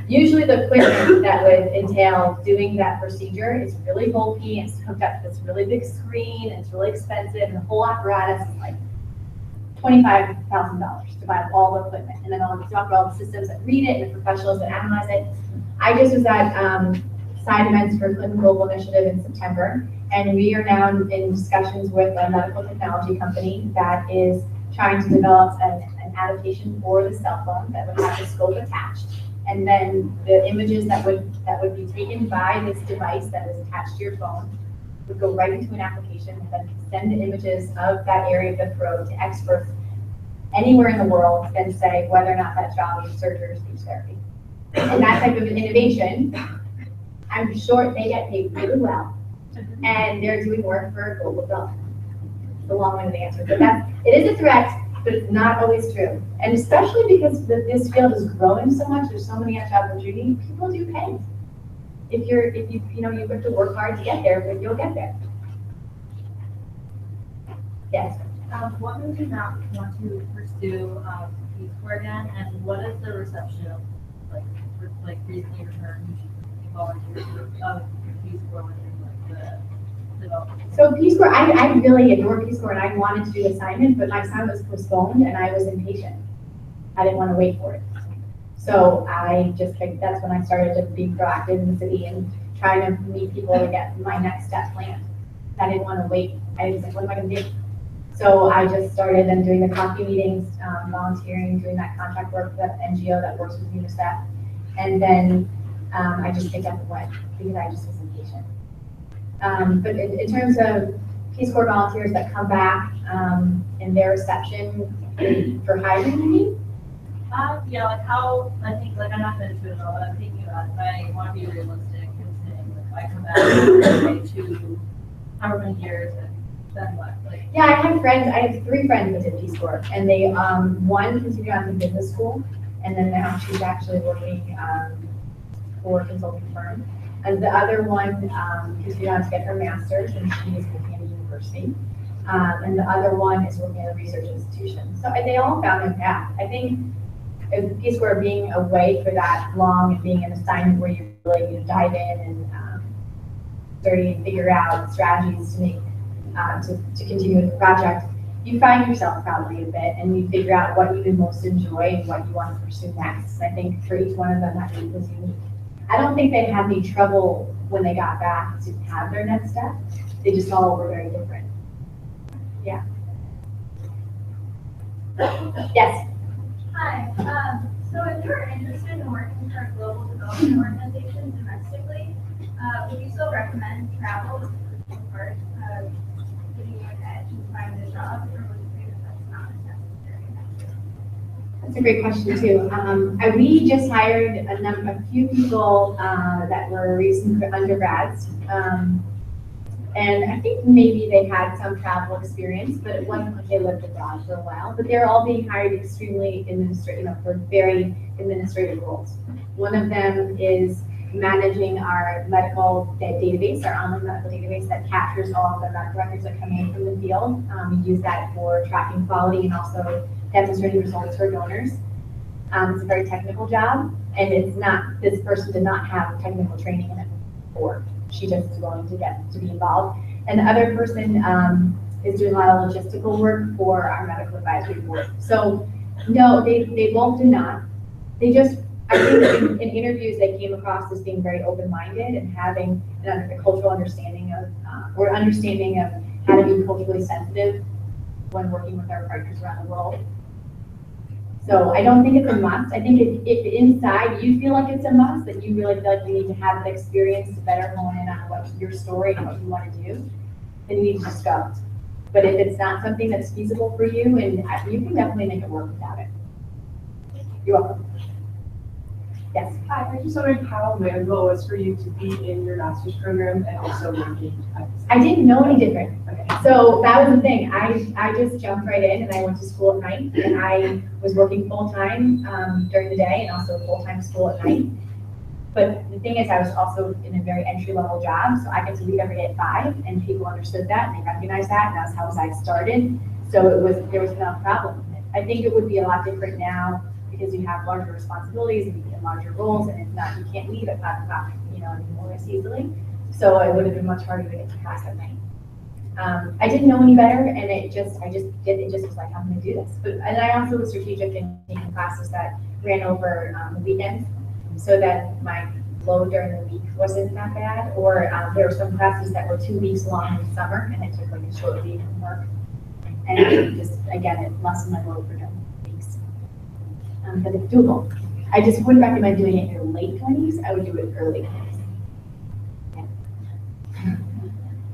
Usually the equipment that would entail doing that procedure is really bulky and it's hooked up to this really big screen and it's really expensive, and the whole apparatus is like $25,000 to buy all the equipment. And then I'll talk about all the systems that read it and the professionals that analyze it. I just was at side events for Clinton Global Initiative in September, and we are now in discussions with a medical technology company that is trying to develop an adaptation for the cell phone that would have the scope attached. And then the images that would be taken by this device that is attached to your phone would go right into an application and then send the images of that area of the throat to experts anywhere in the world and say whether or not that child needs surgery or speech therapy. And that type of innovation, I'm sure they get paid really well, and they're doing work for global development. It's a long-winded answer, but it is a threat, but it's not always true. And especially because this field is growing so much, there's so many extra opportunities, people do pay. If you have to work hard to get there, but you'll get there. Yes. What made you not want to pursue Peace Corps again, and what is the reception of like recently returned volunteers of Peace Corps within the development? So Peace Corps, I really adore Peace Corps, and I wanted to do assignments, but my assignment was postponed, and I was impatient. I didn't want to wait for it. So I just think that's when I started to be proactive in the city and trying to meet people to get my next step planned. I didn't want to wait. I was like, what am I going to do? So I just started then doing the coffee meetings, volunteering, doing that contract work with that NGO that works with UNICEF. And then I just picked up and went because I just was impatient. But in terms of Peace Corps volunteers that come back and their reception for hiring me, yeah, like how, I think, like I'm not going to do it all, but I'm thinking about if I want to be realistic and saying, like, I come back to however many years and then what? Like, yeah, I have 3 friends that did Peace Corps, and they, one continued on to business school, and then now she's actually working for a consulting firm. And the other one continued on to get her master's, and she is working at a university. And the other one is working at a research institution. So they all found their path. I think Peace Corps being away for that long and being an assignment where you really dive in and study and figure out strategies to make to continue with the project, you find yourself probably a bit, and you figure out what you most enjoy and what you want to pursue next. And I think for each one of them, that was unique. I don't think they had any trouble when they got back to have their next step. They just all were very different. Yeah. Yes. Hi. So if you're interested in working for a global development organization domestically, would you still recommend travel as a crucial part of getting you an edge and finding a job, or would you say that that's not necessary? That's a great question too. We just hired a few people that were recent undergrads. And I think maybe they had some travel experience, but it wasn't like they lived abroad for a while. But they're all being hired extremely for very administrative roles. One of them is managing our medical database, our online medical database that captures all of the medical records that come in from the field. We use that for tracking quality and also demonstrating results for donors. It's a very technical job, and this person did not have technical training in it before. She just is willing to be involved. And the other person is doing a lot of logistical work for our medical advisory board. So no, they both do not. They just, I think in interviews they came across as being very open-minded and having a cultural understanding of how to be culturally sensitive when working with our partners around the world. So I don't think it's a must. I think if inside you feel like it's a must, that you really feel like you need to have the experience to better hone in on what your story and what you want to do, then you need to just go. But if it's not something that's feasible for you, and you can definitely make it work without it. You're welcome. Yes. Hi, I just wondering how manageable it was for you to be in your master's program and also working at the I didn't know any different. Okay. So that was the thing. I just jumped right in and I went to school at night, and I was working full-time during the day and also full-time school at night. But the thing is, I was also in a very entry-level job, so I get to leave every day at 5, and people understood that and they recognized that, and that's how I started. So there was no problem. I think it would be a lot different now because you have larger responsibilities and you get larger roles, and you can't leave at 5 o'clock, anymore as easily. So it would have been much harder to get to class at night. I didn't know any better, and it just was like, I'm going to do this. And I also was strategic in taking classes that ran over the weekends, so that my load during the week wasn't that bad. Or there were some classes that were 2 weeks long in the summer, and I took like a short week from work. And it lessened my load for during the weeks. But it's doable. I just wouldn't recommend doing it in your late 20s. I would do it early 20s.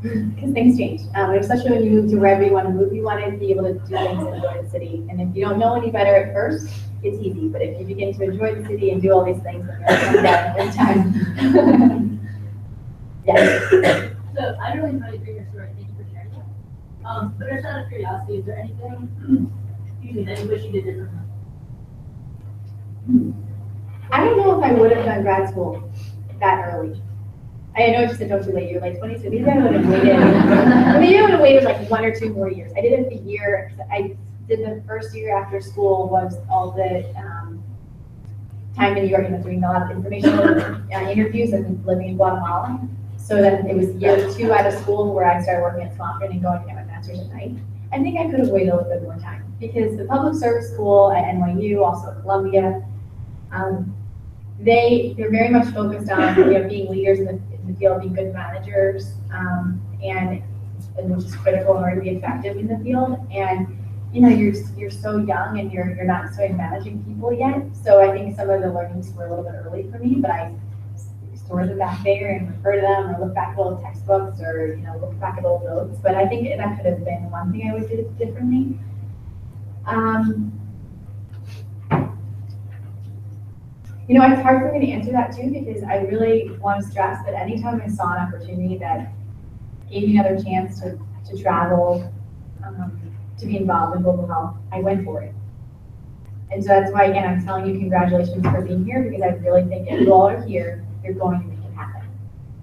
Because things change, especially when you move to wherever you want to move. You want to be able to do things and enjoy the city. And if you don't know any better at first, it's easy. But if you begin to enjoy the city and do all these things, then you're going to down in time. Yes. So I really enjoyed hearing your story. Thank you for sharing that. But just out of curiosity, is there anything that you wish you did differently? I don't know if I would have done grad school that early. I know you said don't too late, you're like 22, maybe I would have waited. Maybe I would have waited like 1 or 2 more years. I did it the year, I did the first year after school was all the time in New York, doing a lot of information interviews and living in Guatemala. So then it was year 2 out of school where I started working at SmileTrain and going to get my master's at night. I think I could have waited a little bit more time because the public service school at NYU, also at Columbia, they're very much focused on being leaders in the field, being good managers, and which is critical in order to be effective in the field. And you're so young and you're not necessarily managing people yet. So I think some of the learnings were a little bit early for me, but I store them back there and refer to them, or look back at old textbooks, or look back at old notes. But I think that could have been one thing I would do differently. It's hard for me to answer that too, because I really want to stress that anytime I saw an opportunity that gave me another chance to travel, to be involved in global health, I went for it. And so that's why, again, I'm telling you congratulations for being here, because I really think if you all are here, you're going to make it happen,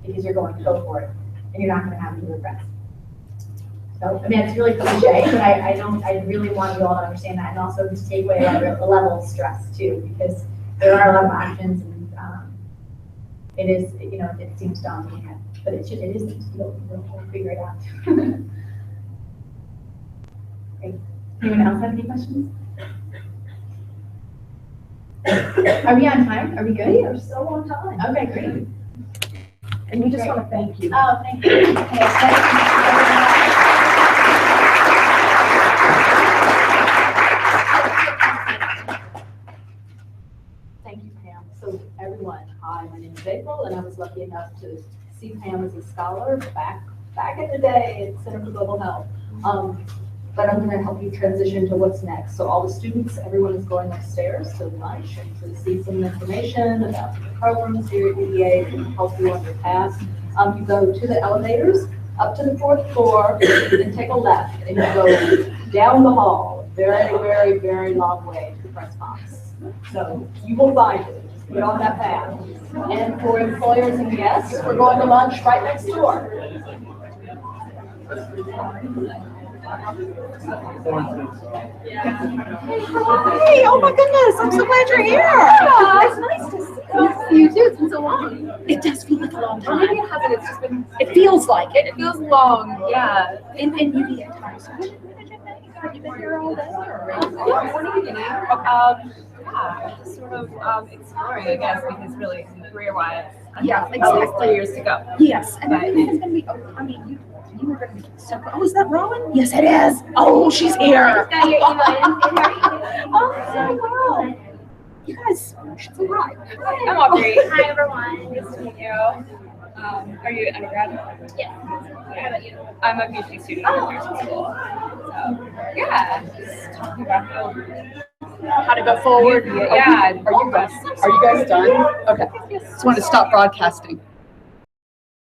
because you're going to go for it, and you're not going to have any regrets. So, it's really cliche, but I really want you all to understand that, and also to take away a level of stress too, because there are a lot of options, and it is, it seems daunting, but it isn't. We'll figure it out. Great. Anyone else have any questions? Are we on time? Are we good? We are so on time. Okay, great. And we just want to thank you. Oh, thank you. Thank you, Pam. So everyone, hi, my name is April, and I was lucky enough to see Pam as a scholar back in the day at Center for Global Health. but I'm gonna help you transition to what's next. So all the students, everyone is going upstairs to lunch and to see some information about the programs here at UVA that can help you on your path. You go to the elevators, up to the 4th floor, and take a left, and you go down the hall, very, very, very long way to the press box. So you will find it, just get on that path. And for employers and guests, we're going to lunch right next door. Hey, oh my goodness, I'm so glad you're here. Yeah, it's nice to see you too. It's been so long. It does feel like a long Or time. maybe it hasn't. It's just been. It feels like it. It feels long. Yeah. In UVA time. So when did you think? Have you been here all day? Yeah, morning beginning. Yeah, sort of exploring, I guess, because really career-wise, I have like 3 years to go. Yes, and everything is going to be. Oh, I mean, you were going to be so. Oh, is that Rowan? Yes, it is. Oh, she's here. Oh, so well. You guys should say hi. I'm Audrey. Hi, everyone. Nice to meet you. Are you an undergrad? Yes. How about you? I'm a PhD student at nursing school. So, yeah, just talking about How to go forward? Yeah. Are you guys done? Okay. Just want to stop broadcasting.